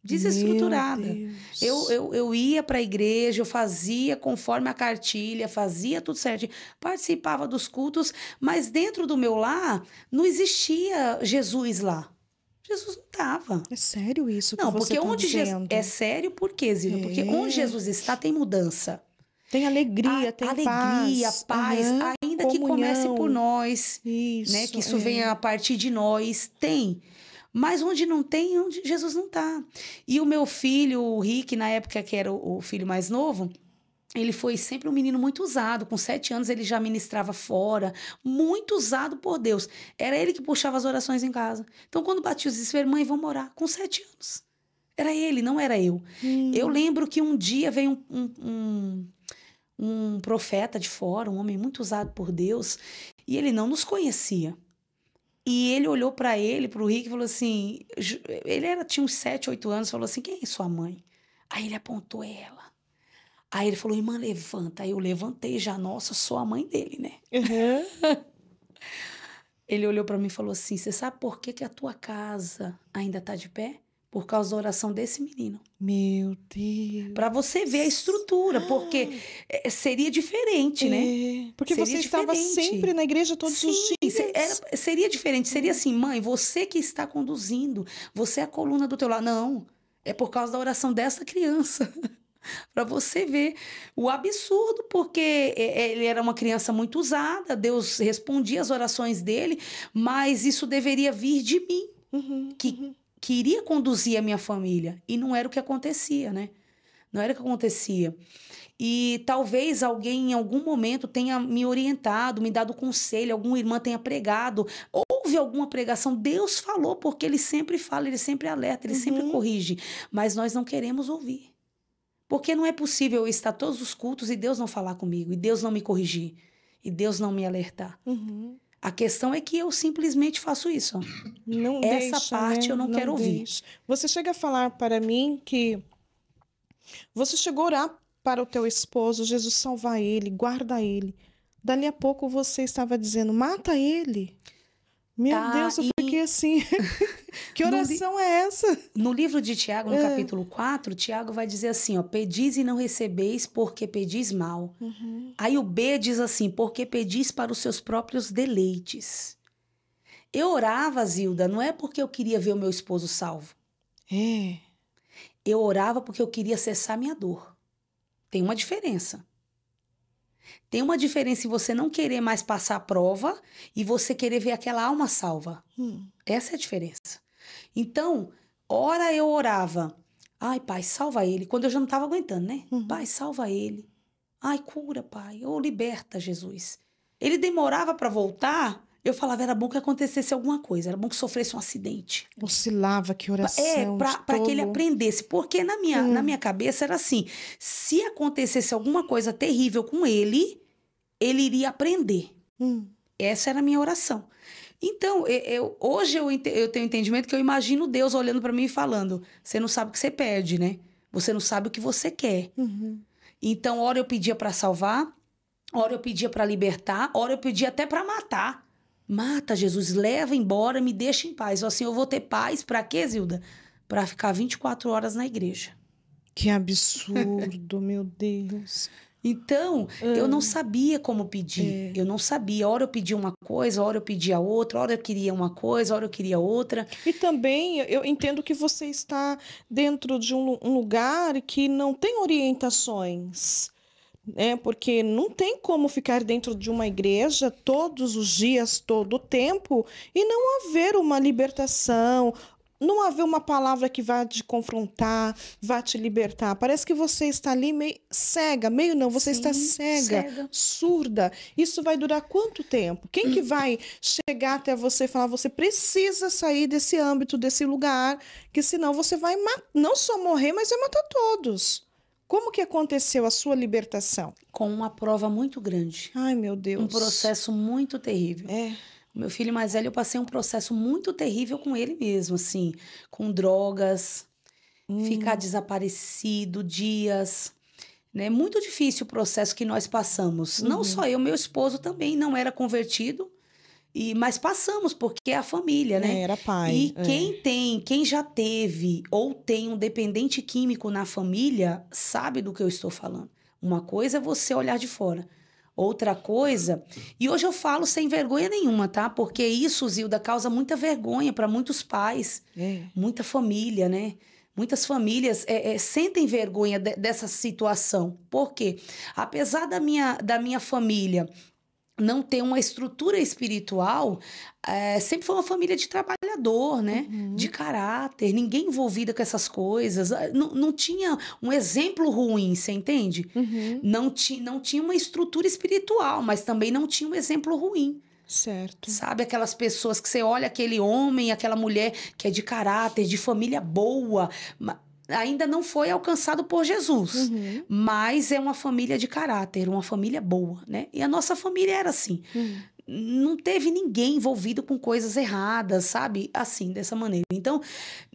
Desestruturada. Eu ia para a igreja, eu fazia conforme a cartilha, fazia tudo certo, participava dos cultos, mas dentro do meu lar não existia Jesus lá. Jesus não estava. É sério isso que não, você está dizendo? É sério por quê, Zilda? Porque onde Jesus está tem mudança. Tem alegria, tem paz, ainda comunhão. Que comece por nós, isso, né? Que isso venha a partir de nós, tem. Mas onde não tem, onde Jesus não está. E o meu filho, o Rick, na época que era o filho mais novo, ele foi sempre um menino muito usado. Com 7 anos ele já ministrava fora, muito usado por Deus. Era ele que puxava as orações em casa. Então, quando batia os desesperos, mãe, vamos orar. Com 7 anos. Era ele, não era eu. Eu lembro que um dia veio um profeta de fora, um homem muito usado por Deus, e ele não nos conhecia. E ele olhou para ele, para o Rick, e falou assim... tinha uns 7, 8 anos, falou assim, quem é sua mãe? Aí ele apontou ela. Aí ele falou, irmã, levanta. Aí eu levantei já, nossa, sou a mãe dele, né? Ele olhou para mim e falou assim, você sabe por que a tua casa ainda está de pé? Por causa da oração desse menino. Meu Deus. Para você ver a estrutura, porque seria diferente, né? Porque seria você estava sempre na igreja todos os dias. Seria diferente. Seria assim, mãe, você que está conduzindo, você é a coluna do teu lar. Não, é por causa da oração dessa criança. Para você ver o absurdo, porque ele era uma criança muito usada, Deus respondia as orações dele, mas isso deveria vir de mim, que queria conduzir a minha família. E não era o que acontecia, né? Não era o que acontecia. E talvez alguém em algum momento tenha me orientado, me dado conselho, alguma irmã tenha pregado. Houve alguma pregação, Deus falou, porque ele sempre fala, ele sempre alerta, ele sempre corrige. Mas nós não queremos ouvir. Porque não é possível eu estar todos os cultos e Deus não falar comigo, e Deus não me corrigir, e Deus não me alertar. A questão é que eu simplesmente faço isso. Não Essa deixa, parte né? eu não quero ouvir. Você chega a falar para mim que Você chegou a orar para o teu esposo, Jesus salva ele, guarda ele. Dali a pouco você estava dizendo, mata ele. Meu Deus, eu fiquei assim. Que oração é essa? No livro de Tiago, no capítulo 4, Tiago vai dizer assim, ó, pedis e não recebeis porque pedis mal. Aí o B diz assim, porque pedis para os seus próprios deleites. Eu orava, Zilda, não é porque eu queria ver o meu esposo salvo. Eu orava porque eu queria cessar minha dor. Tem uma diferença. Tem uma diferença em você não querer mais passar a prova e você querer ver aquela alma salva. Essa é a diferença. Então, ora eu orava. Ai, pai, salva ele. Quando eu já não estava aguentando, né? Pai, salva ele. Ai, cura, pai. Ou liberta, Jesus. Ele demorava para voltar. Eu falava, era bom que acontecesse alguma coisa. Era bom que sofresse um acidente. Oscilava, que oração. Para que ele aprendesse. Porque na minha cabeça era assim. Se acontecesse alguma coisa terrível com ele iria aprender. Essa era a minha oração. Então, hoje eu tenho entendimento que eu imagino Deus olhando para mim e falando, você não sabe o que você pede, né? Você não sabe o que você quer. Então, ora eu pedia para salvar, ora eu pedia para libertar, ora eu pedia até para matar. Mata, Jesus, leva embora, me deixa em paz. Assim, eu vou ter paz para quê, Zilda? Para ficar 24 horas na igreja. Que absurdo, meu Deus. Então, eu não sabia como pedir. Eu não sabia. Hora eu pedia uma coisa, hora eu pedia outra, hora eu queria uma coisa, hora eu queria outra. E também eu entendo que você está dentro de um lugar que não tem orientações. Porque não tem como ficar dentro de uma igreja todos os dias, todo o tempo, e não haver uma libertação, não haver uma palavra que vá te confrontar, vá te libertar. Parece que você está ali meio cega, você está cega, surda. Isso vai durar quanto tempo? Quem que vai chegar até você e falar, você precisa sair desse âmbito, desse lugar, que senão você vai não só morrer, mas vai matar todos. Como que aconteceu a sua libertação? Com uma prova muito grande. Ai, meu Deus. Um processo muito terrível. Meu filho mais velho, eu passei um processo muito terrível com ele mesmo, assim, com drogas, ficar desaparecido, dias, né? Muito difícil o processo que nós passamos. Não só eu, meu esposo também não era convertido, mas passamos, porque é a família, né? Era pai. E quem já teve ou tem um dependente químico na família, sabe do que eu estou falando. Uma coisa é você olhar de fora. Outra coisa, e hoje eu falo sem vergonha nenhuma, tá? Porque isso, Zilda, causa muita vergonha para muitos pais, muita família, né? Muitas famílias sentem vergonha dessa situação. Por quê? Apesar da minha família não ter uma estrutura espiritual, sempre foi uma família de trabalhador, né? De caráter, ninguém envolvida com essas coisas. Não tinha um exemplo ruim, você entende? Não tinha uma estrutura espiritual, mas também não tinha um exemplo ruim. Certo. Sabe, aquelas pessoas que você olha, aquele homem, aquela mulher que é de caráter, de família boa, ainda não foi alcançado por Jesus, mas é uma família de caráter, uma família boa, né? E a nossa família era assim. Não teve ninguém envolvido com coisas erradas, sabe? Assim, dessa maneira. Então,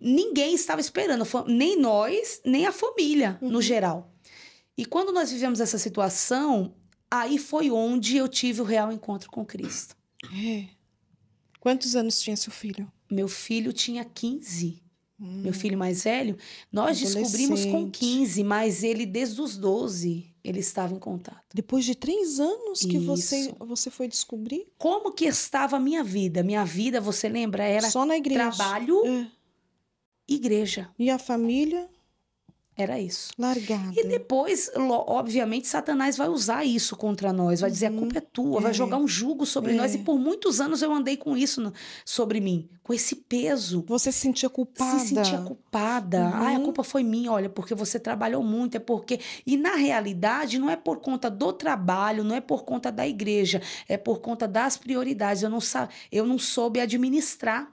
ninguém estava esperando, nem nós, nem a família, no geral. E quando nós vivemos essa situação, aí foi onde eu tive o real encontro com Cristo. Quantos anos tinha seu filho? Meu filho tinha 15. Meu filho mais velho, nós descobrimos com 15, mas ele desde os 12, ele estava em contato. Depois de 3 anos que você foi descobrir? Como que estava a minha vida? Minha vida, você lembra, era só na igreja. Trabalho, igreja. E a família? Era isso. Largada. E depois, obviamente, Satanás vai usar isso contra nós. Vai dizer, a culpa é tua. Vai jogar um jugo sobre nós. E por muitos anos eu andei com isso sobre mim. Com esse peso. Você se sentia culpada. Se sentia culpada. Ai, a culpa foi minha. Olha, porque você trabalhou muito. É porque... E na realidade, não é por conta do trabalho. Não é por conta da igreja. É por conta das prioridades. Eu não soube administrar,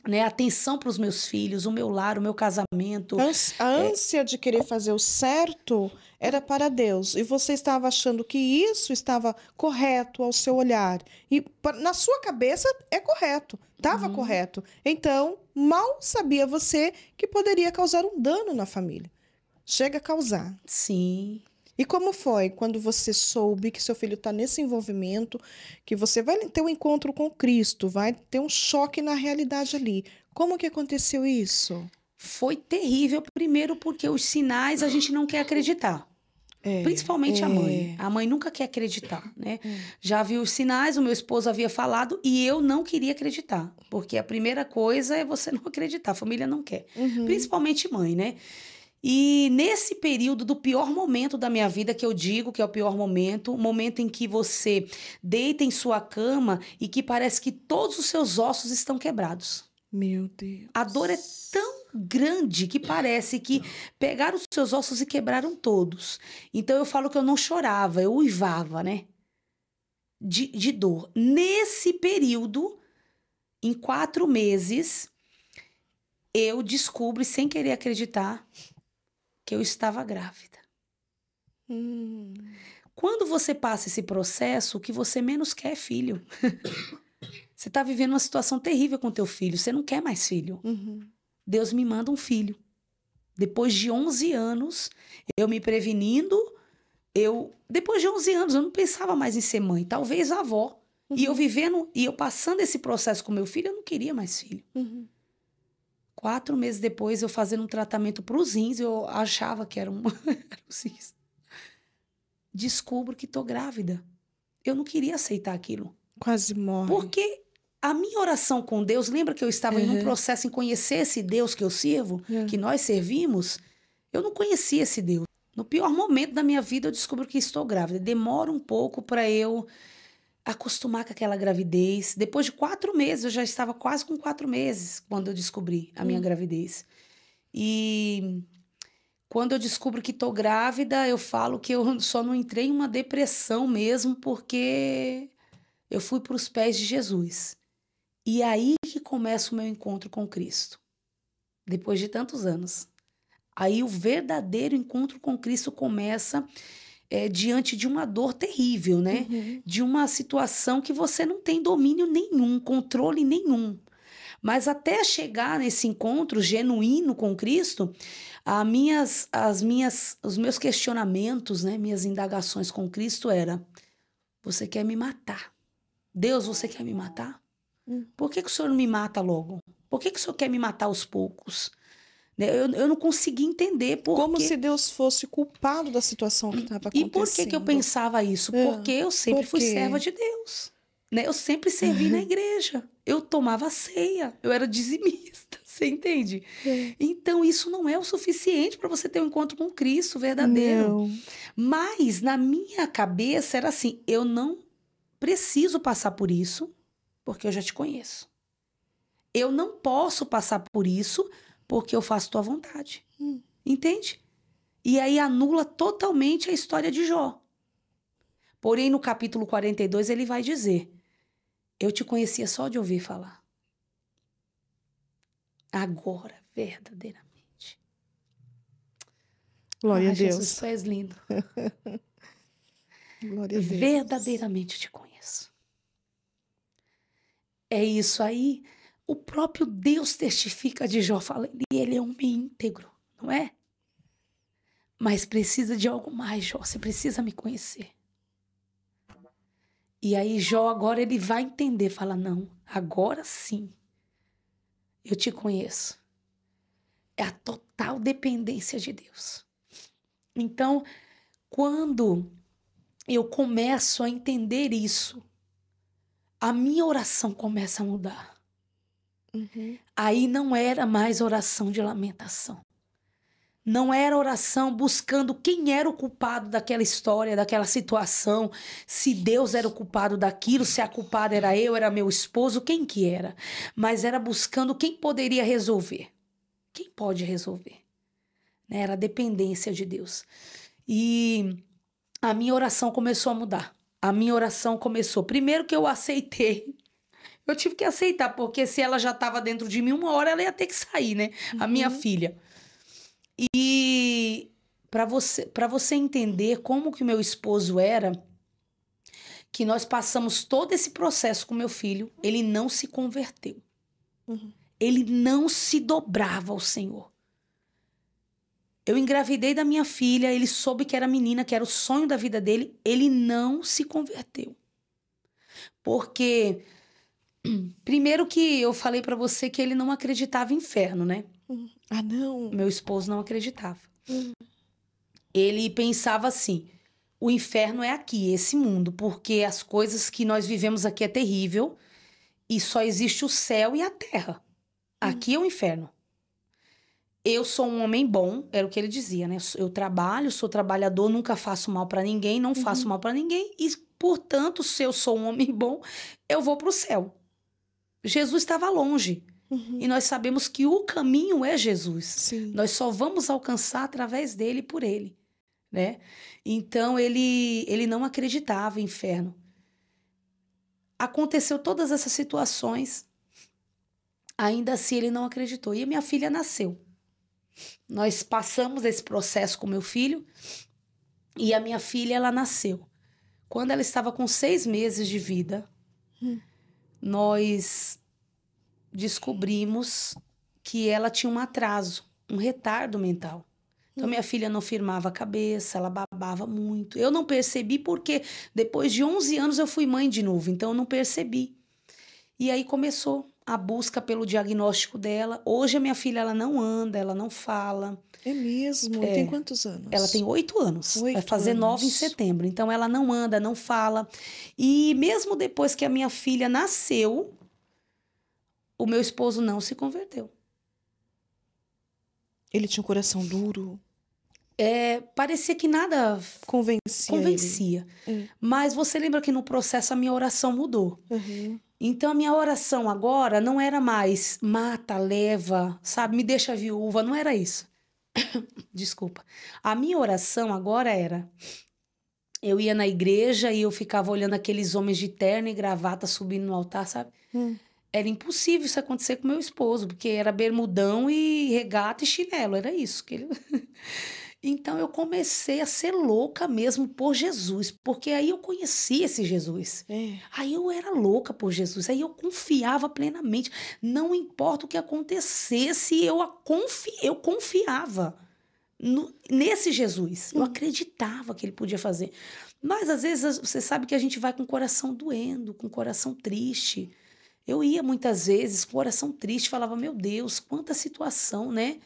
né? Atenção para os meus filhos, o meu lar, o meu casamento. A ânsia de querer fazer o certo era para Deus. E você estava achando que isso estava correto ao seu olhar. E na sua cabeça é correto. Estava correto. Então, mal sabia você que poderia causar um dano na família. chega a causar. Sim. E como foi quando você soube que seu filho está nesse envolvimento, que você vai ter um encontro com Cristo, vai ter um choque na realidade ali? Como que aconteceu isso? Foi terrível, primeiro porque os sinais a gente não quer acreditar. Principalmente a mãe. A mãe nunca quer acreditar, né? Já viu os sinais, o meu esposo havia falado e eu não queria acreditar. Porque a primeira coisa é você não acreditar, a família não quer. Principalmente mãe, né? E nesse período do pior momento da minha vida, que eu digo que é o pior momento, o momento em que você deita em sua cama e que parece que todos os seus ossos estão quebrados. Meu Deus. A dor é tão grande que parece que pegaram os seus ossos e quebraram todos. Então eu falo que eu não chorava, eu uivava, né? De dor. Nesse período, em 4 meses, eu descubro, sem querer acreditar, que eu estava grávida. Quando você passa esse processo, o que você menos quer é filho. Você está vivendo uma situação terrível com teu filho, você não quer mais filho. Deus me manda um filho. Depois de 11 anos, eu me prevenindo, depois de 11 anos, eu não pensava mais em ser mãe, talvez avó. E eu vivendo, e eu passando esse processo com meu filho, eu não queria mais filho. 4 meses depois, eu fazendo um tratamento para os rins, eu achava que era os rins. Descubro que tô grávida. Eu não queria aceitar aquilo. Quase morre. Porque a minha oração com Deus, lembra que eu estava em um processo em conhecer esse Deus que eu sirvo, que nós servimos? Eu não conhecia esse Deus. No pior momento da minha vida, eu descubro que estou grávida. Demora um pouco para eu acostumar com aquela gravidez. Depois de 4 meses, eu já estava quase com 4 meses quando eu descobri a minha gravidez. E quando eu descubro que estou grávida, eu falo que eu só não entrei em uma depressão mesmo, porque eu fui para os pés de Jesus. E aí que começa o meu encontro com Cristo. Depois de tantos anos. Aí o verdadeiro encontro com Cristo começa diante de uma dor terrível, né? De uma situação que você não tem domínio nenhum, controle nenhum. Mas até chegar nesse encontro genuíno com Cristo, os meus questionamentos, né? Minhas indagações com Cristo era: você quer me matar? Deus, você quer me matar? Por que o senhor não me mata logo? Por que o senhor quer me matar aos poucos? Eu não consegui entender por Como quê. se Deus fosse culpado da situação que estava acontecendo. E por que eu pensava isso? Porque eu sempre fui serva de Deus. Né? Eu sempre servi na igreja. Eu tomava ceia. Eu era dizimista. Você entende? Então, isso não é o suficiente para você ter um encontro com Cristo verdadeiro. Não. Mas, na minha cabeça, era assim: eu não preciso passar por isso, porque eu já te conheço. Eu não posso passar por isso, porque eu faço tua vontade. Entende? E aí anula totalmente a história de Jó. Porém, no capítulo 42, ele vai dizer: eu te conhecia só de ouvir falar. Agora, verdadeiramente. Glória a Deus. Jesus, tu és lindo. Glória a Deus. Verdadeiramente te conheço. É isso aí. O próprio Deus testifica de Jó, falando, e ele é um homem íntegro, não é? Mas precisa de algo mais, Jó. Você precisa me conhecer. E aí Jó agora ele vai entender, fala: não, agora sim, eu te conheço. É a total dependência de Deus. Então, quando eu começo a entender isso, a minha oração começa a mudar. Aí não era mais oração de lamentação. Não era oração buscando quem era o culpado daquela história, daquela situação, se Deus era o culpado daquilo, se a culpada era eu, era meu esposo, quem que era. Mas era buscando quem poderia resolver. Quem pode resolver? Né? Era a dependência de Deus. E a minha oração começou a mudar. A minha oração começou. Primeiro que eu aceitei. Eu tive que aceitar, porque se ela já estava dentro de mim, uma hora ela ia ter que sair, né? A minha filha. E para você entender como que o meu esposo era, que nós passamos todo esse processo com meu filho, ele não se converteu. Ele não se dobrava ao Senhor. Eu engravidei da minha filha, ele soube que era menina, que era o sonho da vida dele, ele não se converteu. Porque, primeiro que eu falei pra você que ele não acreditava em inferno, né? Ah, não. Meu esposo não acreditava. Ele pensava assim, o inferno é aqui, esse mundo, porque as coisas que nós vivemos aqui é terrível e só existe o céu e a terra. Aqui é o inferno. Eu sou um homem bom, era o que ele dizia, né? Eu trabalho, sou trabalhador, nunca faço mal pra ninguém, não faço mal pra ninguém e, portanto, se eu sou um homem bom, eu vou pro céu. Jesus estava longe. E nós sabemos que o caminho é Jesus. Sim. Nós só vamos alcançar através dele e por ele, né? Então, ele não acreditava em inferno. Aconteceu todas essas situações, ainda assim ele não acreditou. E a minha filha nasceu. Nós passamos esse processo com meu filho e a minha filha, ela nasceu. Quando ela estava com 6 meses de vida, nós descobrimos que ela tinha um atraso, um retardo mental. Então, minha filha não firmava a cabeça, ela babava muito. Eu não percebi porque depois de 11 anos eu fui mãe de novo, então eu não percebi. E aí começou a busca pelo diagnóstico dela. Hoje a minha filha, ela não anda, ela não fala. É mesmo? Tem quantos anos? Ela tem 8 anos. 8 vai fazer 9 em anos. setembro. Então, ela não anda, não fala. E mesmo depois que a minha filha nasceu, o meu esposo não se converteu. Ele tinha um coração duro. Parecia que nada Convencia. Mas você lembra que no processo a minha oração mudou. Uhum. Então, a minha oração agora não era mais mata, leva, sabe? Me deixa viúva, não era isso. Desculpa. A minha oração agora era... Eu ia na igreja e eu ficava olhando aqueles homens de terno e gravata subindo no altar, sabe? Era impossível isso acontecer com meu esposo, porque era bermudão e regata e chinelo, era isso que ele... Então eu comecei a ser louca mesmo por Jesus, porque aí eu conheci esse Jesus. Aí eu era louca por Jesus, aí eu confiava plenamente. Não importa o que acontecesse, eu confiava nesse Jesus. Eu acreditava que ele podia fazer. Mas às vezes você sabe que a gente vai com o coração doendo, com o coração triste. Eu ia muitas vezes com o coração triste, falava, meu Deus, quanta situação, né?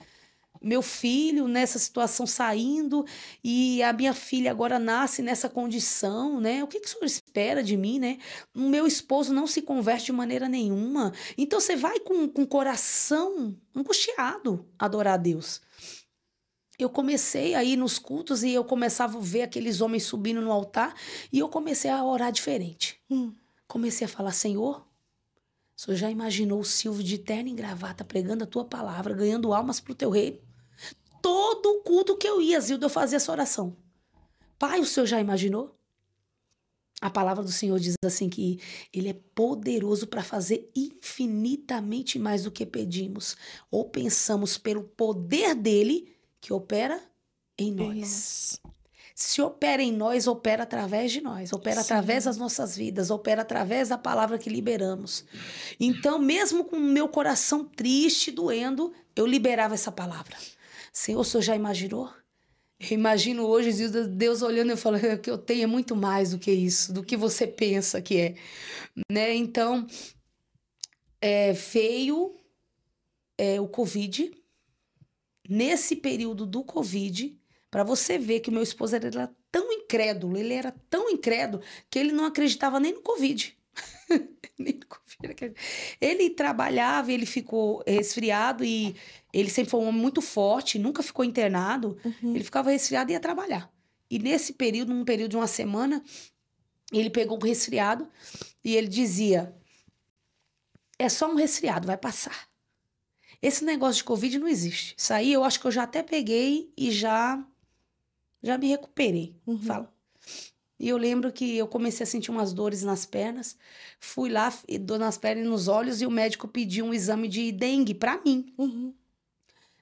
Meu filho nessa situação saindo e a minha filha agora nasce nessa condição, né? O que o senhor espera de mim, né? O meu esposo não se converte de maneira nenhuma. Então você vai com o coração angustiado adorar a Deus. Eu comecei a ir nos cultos e eu começava a ver aqueles homens subindo no altar e eu comecei a orar diferente. Comecei a falar, Senhor, o senhor já imaginou o Silvio de terno e gravata pregando a tua palavra, ganhando almas para o teu reino? Todo culto que eu ia, Zilda, eu fazia essa oração. Pai, o senhor já imaginou? A palavra do Senhor diz assim que ele é poderoso para fazer infinitamente mais do que pedimos ou pensamos pelo poder dele que opera em nós. Se opera em nós, opera através de nós, opera através das nossas vidas, opera através da palavra que liberamos. Então, mesmo com o meu coração triste, doendo, eu liberava essa palavra. Senhor, o senhor já imaginou? Eu imagino hoje Deus olhando e falando que eu tenho é muito mais do que isso, do que você pensa que é. Né? Então, veio o Covid. Nesse período do Covid, para você ver que o meu esposo era tão incrédulo, ele era tão incrédulo que ele não acreditava nem no Covid. Nem no Covid. Ele trabalhava, ele ficou resfriado e ele sempre foi um homem muito forte, nunca ficou internado. Ele ficava resfriado e ia trabalhar. E nesse período, num período de uma semana, ele pegou um resfriado e ele dizia, é só um resfriado, vai passar. Esse negócio de Covid não existe. Isso aí eu acho que eu já até peguei e já me recuperei. Fala. E eu lembro que eu comecei a sentir umas dores nas pernas. Fui lá, dor nas pernas e nos olhos, e o médico pediu um exame de dengue pra mim.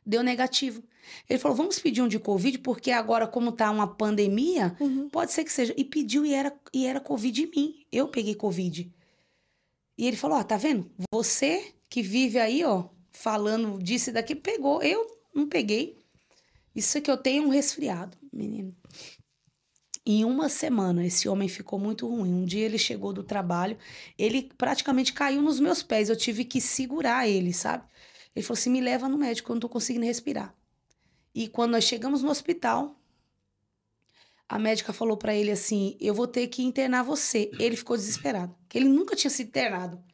Deu negativo. Ele falou, vamos pedir um de Covid, porque agora, como tá uma pandemia, pode ser que seja. E pediu e era Covid em mim. Eu peguei Covid. E ele falou, ó, tá vendo? Você que vive aí, ó, falando disso e daquilo, pegou. Eu não peguei. Isso é que eu tenho um resfriado, menino. Em uma semana, esse homem ficou muito ruim. Um dia ele chegou do trabalho, ele praticamente caiu nos meus pés. Eu tive que segurar ele, sabe? Ele falou assim, me leva no médico, eu não tô conseguindo respirar. E quando nós chegamos no hospital, a médica falou pra ele assim, eu vou ter que internar você. Ele ficou desesperado, porque ele nunca tinha sido internado.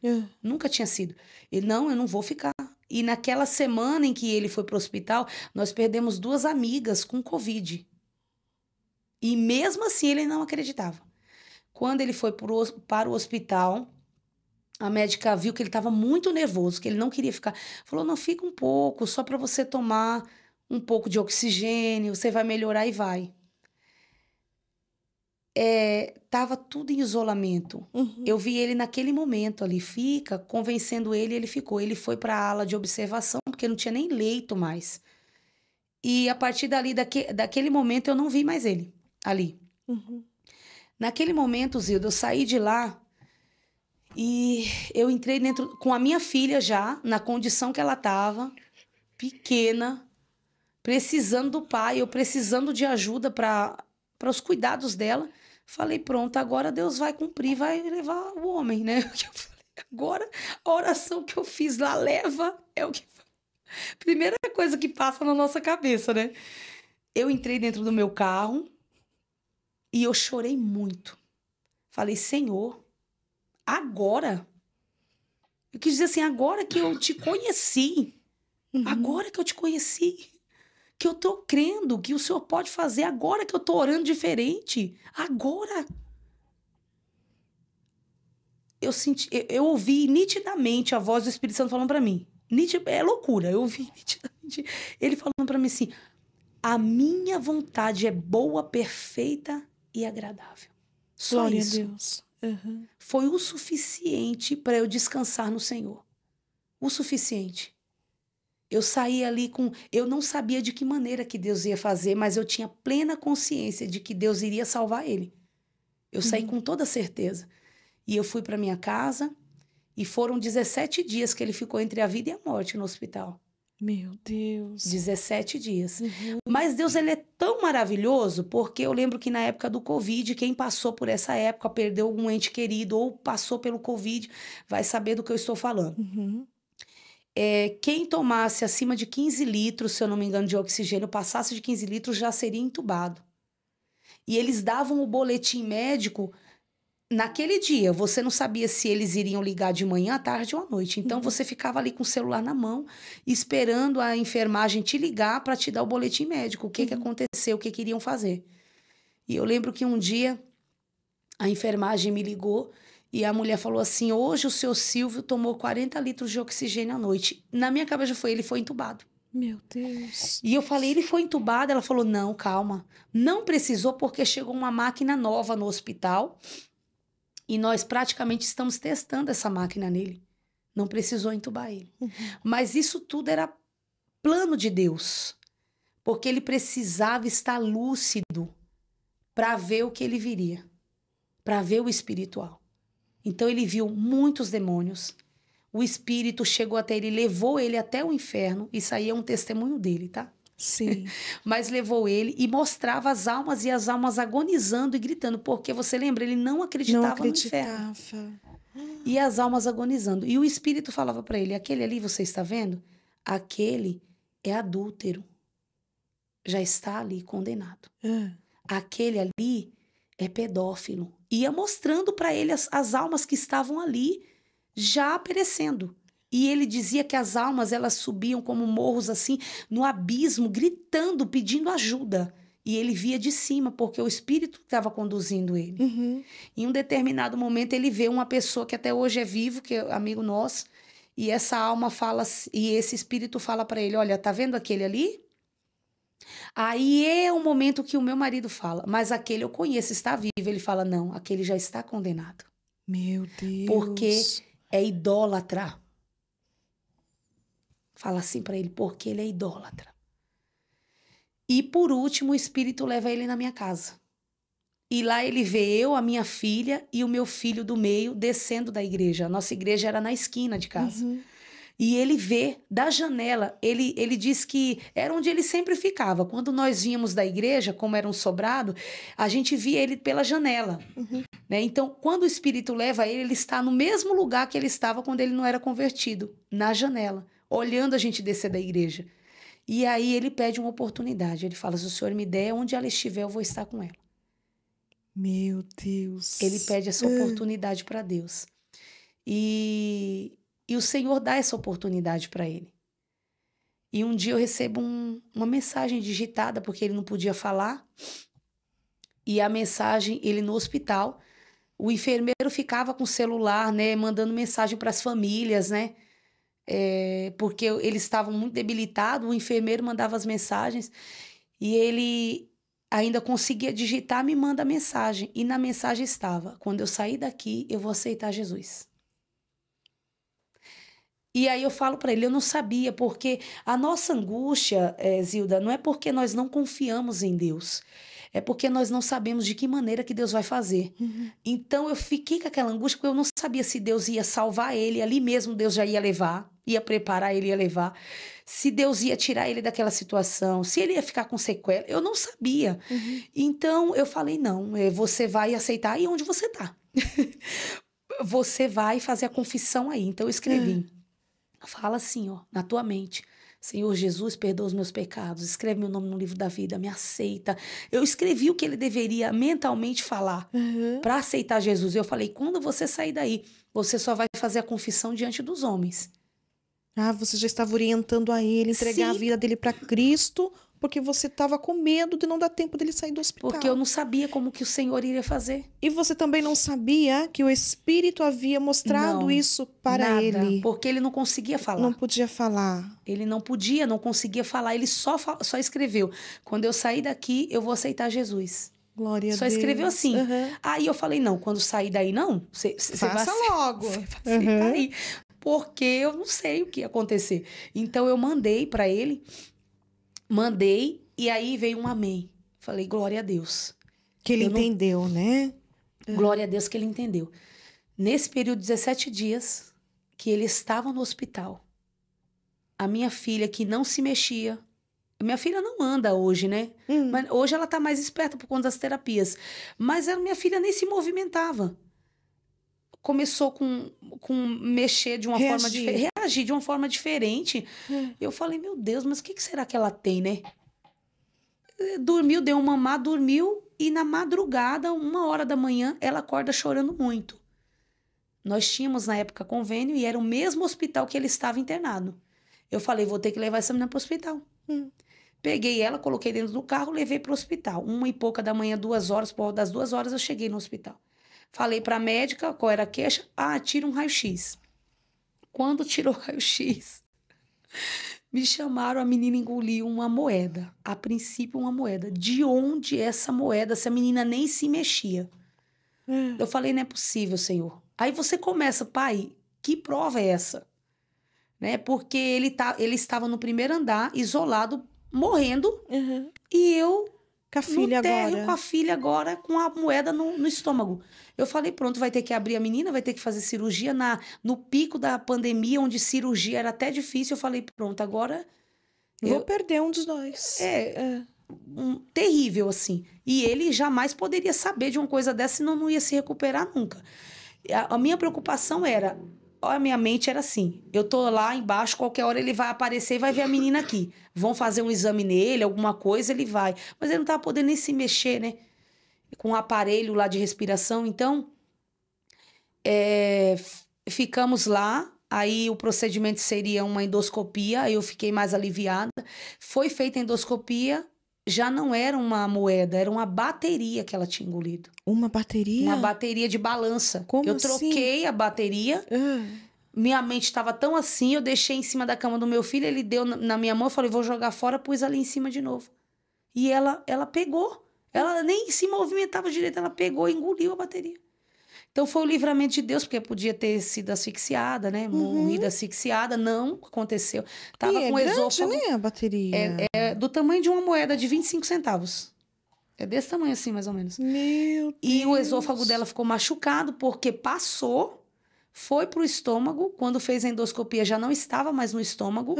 Nunca tinha sido. Ele, não, eu não vou ficar. E naquela semana em que ele foi pro hospital, nós perdemos 2 amigas com Covid. E mesmo assim ele não acreditava. Quando ele foi para o hospital, a médica viu que ele estava muito nervoso, que ele não queria ficar. Falou, não, fica um pouco, só para você tomar um pouco de oxigênio, você vai melhorar e vai. Tava tudo em isolamento. Eu vi ele naquele momento ali, convencendo ele, ele ficou. Ele foi para a ala de observação, porque não tinha nem leito mais. E a partir dali, daquele momento, eu não vi mais ele ali. Naquele momento, Zilda, eu saí de lá e eu entrei dentro com a minha filha já, na condição que ela estava, pequena, precisando do pai, eu precisando de ajuda para os cuidados dela. Falei, pronto, agora Deus vai cumprir, vai levar o homem, né? Eu falei, agora a oração que eu fiz lá leva, é o que... Primeira coisa que passa na nossa cabeça, né? Eu entrei dentro do meu carro e eu chorei muito. Falei, Senhor, agora? Eu quis dizer assim, agora que eu te conheci, agora que eu te conheci, que eu tô crendo que o Senhor pode fazer, agora que eu tô orando diferente, agora. Eu ouvi nitidamente a voz do Espírito Santo falando pra mim. É loucura, eu ouvi nitidamente ele falando pra mim assim, a minha vontade é boa, perfeita e agradável. Só Glória isso. a Deus. Foi o suficiente para eu descansar no Senhor. O suficiente. Eu saí ali eu não sabia de que maneira que Deus ia fazer, mas eu tinha plena consciência de que Deus iria salvar ele. Eu saí com toda certeza. E eu fui para minha casa e foram 17 dias que ele ficou entre a vida e a morte no hospital. Meu Deus. 17 dias. Mas Deus, ele é tão maravilhoso, porque eu lembro que na época do Covid, quem passou por essa época, perdeu algum ente querido ou passou pelo Covid, vai saber do que eu estou falando. Quem tomasse acima de 15 litros, se eu não me engano, de oxigênio, passasse de 15 litros, já seria entubado. E eles davam o boletim médico naquele dia. Você não sabia se eles iriam ligar de manhã, à tarde ou à noite. Então, você ficava ali com o celular na mão, esperando a enfermagem te ligar para te dar o boletim médico. O que que aconteceu, o que que iriam fazer. E eu lembro que um dia, a enfermagem me ligou e a mulher falou assim, hoje o seu Silvio tomou 40 litros de oxigênio à noite. Na minha cabeça ele foi entubado. Meu Deus. E eu falei, ele foi entubado? Ela falou, não, calma. Não precisou porque chegou uma máquina nova no hospital e nós praticamente estamos testando essa máquina nele. Não precisou entubar ele. Mas isso tudo era plano de Deus. Porque ele precisava estar lúcido para ver o que ele viria. Para ver o espiritual. Então ele viu muitos demônios. O espírito chegou até ele, levou ele até o inferno. Isso aí é um testemunho dele, tá? Sim. Mas levou ele e mostrava as almas e as almas agonizando e gritando. Porque você lembra, ele não acreditava no inferno. E as almas agonizando. E o espírito falava para ele, aquele ali, você está vendo? Aquele é adúltero. Já está ali condenado. Aquele ali é pedófilo. Ia mostrando para ele as almas que estavam ali já perecendo. E ele dizia que as almas, elas subiam como morros assim, no abismo, gritando, pedindo ajuda. E ele via de cima, porque o espírito estava conduzindo ele. Em um determinado momento, ele vê uma pessoa que até hoje é vivo, que é amigo nosso, e essa alma fala, e esse espírito fala para ele, olha, tá vendo aquele ali? Aí é o momento que o meu marido fala, mas aquele eu conheço, está vivo. Ele fala, não, aquele já está condenado. Meu Deus. Porque é idólatra. Fala assim para ele, porque ele é idólatra. E por último, o espírito leva ele na minha casa. E lá ele vê eu, a minha filha e o meu filho do meio descendo da igreja. A nossa igreja era na esquina de casa. E ele vê da janela, ele diz que era onde ele sempre ficava. Quando nós vínhamos da igreja, como era um sobrado, a gente via ele pela janela. Né? Então, quando o Espírito leva ele, ele está no mesmo lugar que ele estava quando ele não era convertido, na janela, olhando a gente descer da igreja. E aí ele pede uma oportunidade. Ele fala, se o Senhor me der, onde ela estiver, eu vou estar com ela. Meu Deus. Ele pede essa oportunidade para Deus. E o Senhor dá essa oportunidade para ele. E um dia eu recebo uma mensagem digitada, porque ele não podia falar. E a mensagem, ele no hospital, o enfermeiro ficava com o celular, né, mandando mensagem para as famílias, né? Porque eles estavam muito debilitados, o enfermeiro mandava as mensagens. E ele ainda conseguia digitar, me manda a mensagem. E na mensagem estava, quando eu sair daqui, eu vou aceitar Jesus. E aí eu falo para ele, eu não sabia, porque a nossa angústia, Zilda, não é porque nós não confiamos em Deus, é porque nós não sabemos de que maneira que Deus vai fazer. Então eu fiquei com aquela angústia, porque eu não sabia se Deus ia salvar ele, ali mesmo Deus já ia levar, ia preparar ele, ia levar. Se Deus ia tirar ele daquela situação, se ele ia ficar com sequela, eu não sabia. Então eu falei, não, você vai aceitar aí onde você tá. Você vai fazer a confissão aí. Então eu escrevi. Fala assim, ó, na tua mente. Senhor Jesus, perdoa os meus pecados. Escreve meu nome no livro da vida, me aceita. Eu escrevi o que ele deveria mentalmente falar para aceitar Jesus. Eu falei, quando você sair daí, você só vai fazer a confissão diante dos homens. Ah, você já estava orientando a ele, entregar a vida dele para Cristo, porque você estava com medo de não dar tempo dele sair do hospital. Porque eu não sabia como que o Senhor iria fazer. E você também não sabia que o Espírito havia mostrado isso para ele. Porque ele não conseguia falar. Não podia falar. Ele não podia, não conseguia falar. Ele só escreveu. Quando eu sair daqui, eu vou aceitar Jesus. Glória a Deus. Só escreveu assim. Aí eu falei, não, quando sair daí, não. Você faça logo. Você vai aceitar aí. Porque eu não sei o que ia acontecer. Então eu mandei para ele. Mandei, e aí veio um amém. Falei, glória a Deus. Que ele entendeu, né? Glória a Deus que ele entendeu. Nesse período de 17 dias que ele estava no hospital, a minha filha que não se mexia, minha filha não anda hoje, né? Mas hoje ela tá mais esperta por conta das terapias. Mas a minha filha nem se movimentava. Começou com mexer de uma forma diferente, reagir de uma forma diferente. Eu falei, meu Deus, mas o que será que ela tem, né? Dormiu, deu um mamar, dormiu, e na madrugada, 1h da manhã, ela acorda chorando muito. Nós tínhamos na época convênio e era o mesmo hospital que ele estava internado. Eu falei, vou ter que levar essa menina para o hospital. Peguei ela, coloquei dentro do carro, levei para o hospital. 1h da manhã, 2h, por volta das 2h, eu cheguei no hospital. Falei para a médica qual era a queixa. Tira um raio-x. Quando tirou o raio-x, me chamaram, a menina engoliu uma moeda. A princípio, uma moeda. De onde essa moeda, se a menina nem se mexia? Eu falei, não é possível, Senhor. Aí você começa, pai, que prova é essa? Né? Porque ele estava no primeiro andar, isolado, morrendo, e eu... Com a filha agora. Com a filha agora, com a moeda no estômago. Eu falei, pronto, vai ter que abrir a menina, vai ter que fazer cirurgia no pico da pandemia, onde cirurgia era até difícil. Eu falei, pronto, agora... Vou perder um dos dois. Terrível, assim. E ele jamais poderia saber de uma coisa dessa, senão não ia se recuperar nunca. A minha preocupação era... A minha mente era assim, eu tô lá embaixo, qualquer hora ele vai aparecer e vai ver a menina aqui. Vão fazer um exame nele, alguma coisa, ele vai. Mas ele não tava podendo nem se mexer, né? Com um aparelho lá de respiração. Então, ficamos lá. Aí o procedimento seria uma endoscopia, aí eu fiquei mais aliviada. Foi feita a endoscopia, já não era uma moeda, era uma bateria que ela tinha engolido. Uma bateria? Uma bateria de balança. Como eu assim? troquei a bateria. Minha mente estava tão assim, eu deixei em cima da cama do meu filho, ele deu na minha mão, eu falei, vou jogar fora, pus ali em cima de novo. E ela pegou. Ela nem se movimentava direito, ela pegou e engoliu a bateria. Então foi o livramento de Deus, porque podia ter sido asfixiada, né? Morrida asfixiada, não aconteceu. Tava com grande, esôfago, né, a bateria? É do tamanho de uma moeda de 25 centavos. É desse tamanho assim, mais ou menos. Meu Deus. E o esôfago dela ficou machucado, porque passou, foi pro estômago. Quando fez a endoscopia, já não estava mais no estômago.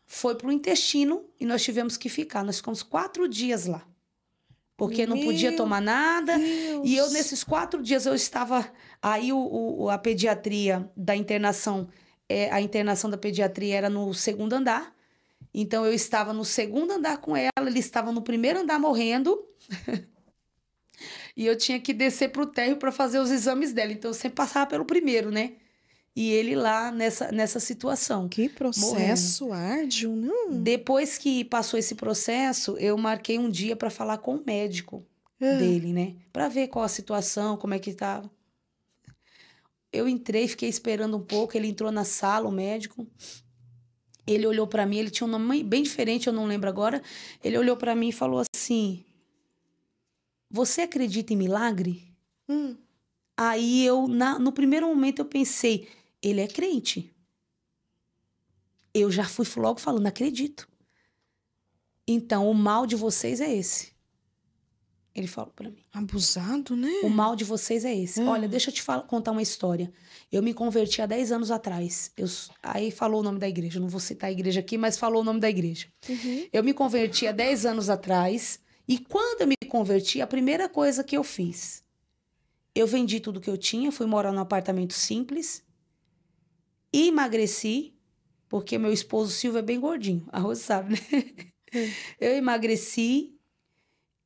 Foi pro intestino e nós tivemos que ficar. Nós ficamos 4 dias lá. Porque não podia tomar nada. Deus. E eu, nesses 4 dias, eu estava... Aí a pediatria da internação... a internação da pediatria era no 2º andar. Então, eu estava no 2º andar com ela. Ele estava no 1º andar morrendo. E eu tinha que descer pro térreo para fazer os exames dela. Então, eu sempre passava pelo 1º, né? E ele lá nessa situação. Que processo árduo, não? Depois que passou esse processo, eu marquei um dia para falar com o médico dele, né? Para ver qual a situação, como é que estava. Eu entrei, fiquei esperando um pouco. Ele entrou na sala, o médico. Ele olhou para mim, ele tinha um nome bem diferente, eu não lembro agora. Ele olhou para mim e falou assim: você acredita em milagre? Aí no primeiro momento eu pensei, ele é crente. Eu já fui logo falando, acredito. Então, o mal de vocês é esse. Ele falou pra mim. Abusado, né? O mal de vocês é esse. Olha, deixa eu te contar uma história. Eu me converti há 10 anos atrás. Aí falou o nome da igreja. Eu não vou citar a igreja aqui, mas falou o nome da igreja. Eu me converti há 10 anos atrás. E quando eu me converti, a primeira coisa que eu fiz... Eu vendi tudo que eu tinha, fui morar num apartamento simples. E emagreci, porque meu esposo Silvio é bem gordinho. A Rose sabe, né? Eu emagreci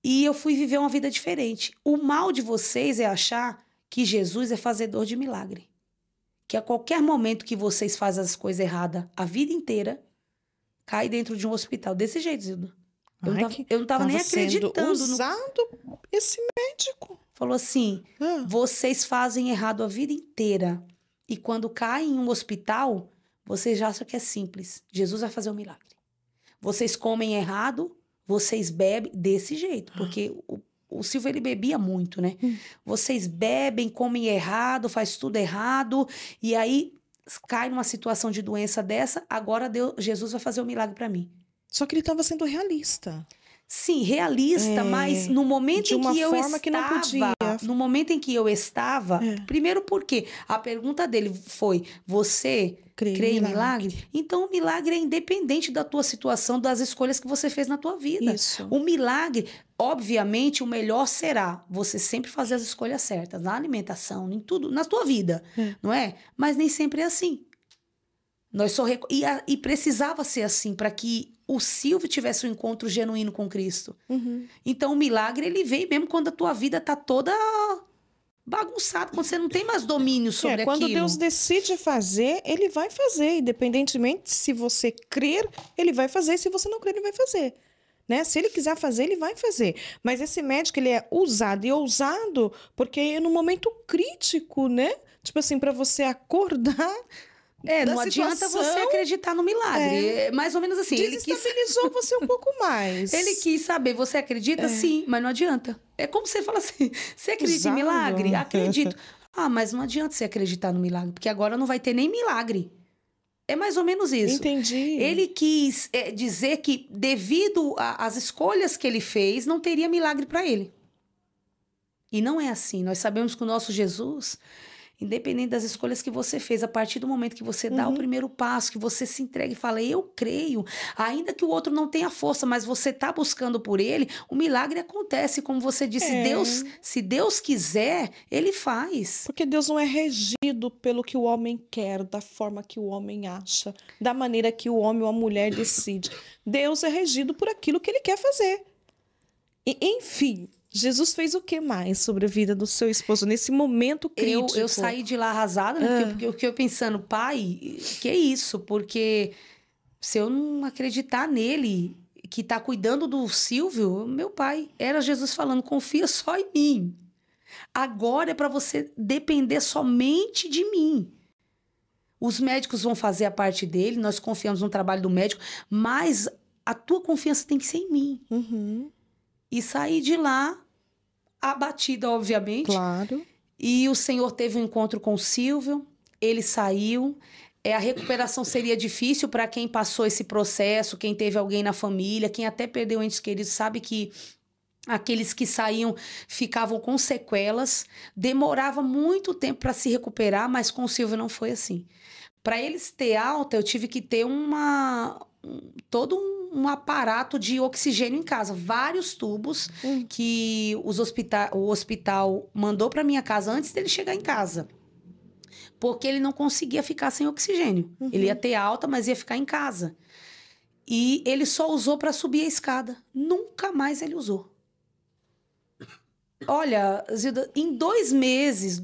e eu fui viver uma vida diferente. O mal de vocês é achar que Jesus é fazedor de milagre. Que a qualquer momento que vocês fazem as coisas erradas a vida inteira, cai dentro de um hospital. Desse jeito, Zilda. Eu não estava nem acreditando. Usado esse médico. Falou assim, vocês fazem errado a vida inteira. E quando caem em um hospital, vocês já acham que é simples. Jesus vai fazer um milagre. Vocês comem errado, vocês bebem desse jeito. Porque o Silvio, ele bebia muito, né? Vocês bebem, comem errado, faz tudo errado. E aí, cai numa situação de doença dessa, agora Jesus vai fazer um milagre para mim. Só que ele estava sendo realista. Sim, realista, mas no momento em que eu estava... que não podia. No momento em que eu estava... Primeiro porque a pergunta dele foi, você crê em milagre? Então, o milagre é independente da tua situação, das escolhas que você fez na tua vida. Isso. O milagre, obviamente, o melhor será você sempre fazer as escolhas certas, na alimentação, em tudo, na tua vida, não é? Mas nem sempre é assim. Nós só e precisava ser assim para que o Silvio tivesse um encontro genuíno com Cristo. Então, o milagre, ele vem mesmo quando a tua vida tá toda bagunçada, quando você não tem mais domínio sobre quando aquilo. Deus decide fazer, ele vai fazer. Independentemente se você crer, ele vai fazer. Se você não crer, ele vai fazer. Né? Se ele quiser fazer, ele vai fazer. Mas esse médico, ele é usado e ousado porque é no momento crítico, né? Tipo assim, para você acordar... não adianta você acreditar no milagre. É mais ou menos assim. Desestabilizou você um pouco mais. Ele quis saber, você acredita? Sim, mas não adianta. É como você fala assim, você acredita em milagre? Acredito. Mas não adianta você acreditar no milagre, porque agora não vai ter nem milagre. É mais ou menos isso. Entendi. Ele quis dizer que, devido às escolhas que ele fez, não teria milagre para ele. E não é assim. Nós sabemos que o nosso Jesus... Independente das escolhas que você fez, a partir do momento que você dá o primeiro passo, que você se entrega e fala, eu creio, ainda que o outro não tenha força, mas você está buscando por ele, o milagre acontece, como você disse, se Deus quiser, ele faz. Porque Deus não é regido pelo que o homem quer, da forma que o homem acha, da maneira que o homem ou a mulher decide. Deus é regido por aquilo que ele quer fazer. E, enfim... Jesus fez o que mais sobre a vida do seu esposo nesse momento crítico? Eu saí de lá arrasada, né? Porque eu pensando, pai, que é isso? Porque se eu não acreditar nele, que tá cuidando do Silvio, meu pai, era Jesus falando, confia só em mim. Agora é para você depender somente de mim. Os médicos vão fazer a parte dele, nós confiamos no trabalho do médico, mas a tua confiança tem que ser em mim. E saí de lá, abatida, obviamente. Claro. E o Senhor teve um encontro com o Silvio, ele saiu. A recuperação seria difícil para quem passou esse processo, quem teve alguém na família, quem até perdeu entes queridos, sabe que Aqueles que saíam ficavam com sequelas, demorava muito tempo para se recuperar, mas com o Silvio não foi assim. Para eles ter alta, eu tive que ter todo um aparato de oxigênio em casa, vários tubos que o hospital mandou para minha casa antes dele chegar em casa. Porque ele não conseguia ficar sem oxigênio. Ele ia ter alta, mas ia ficar em casa. E ele só usou para subir a escada. Nunca mais ele usou. Olha, Zilda, em 2 meses,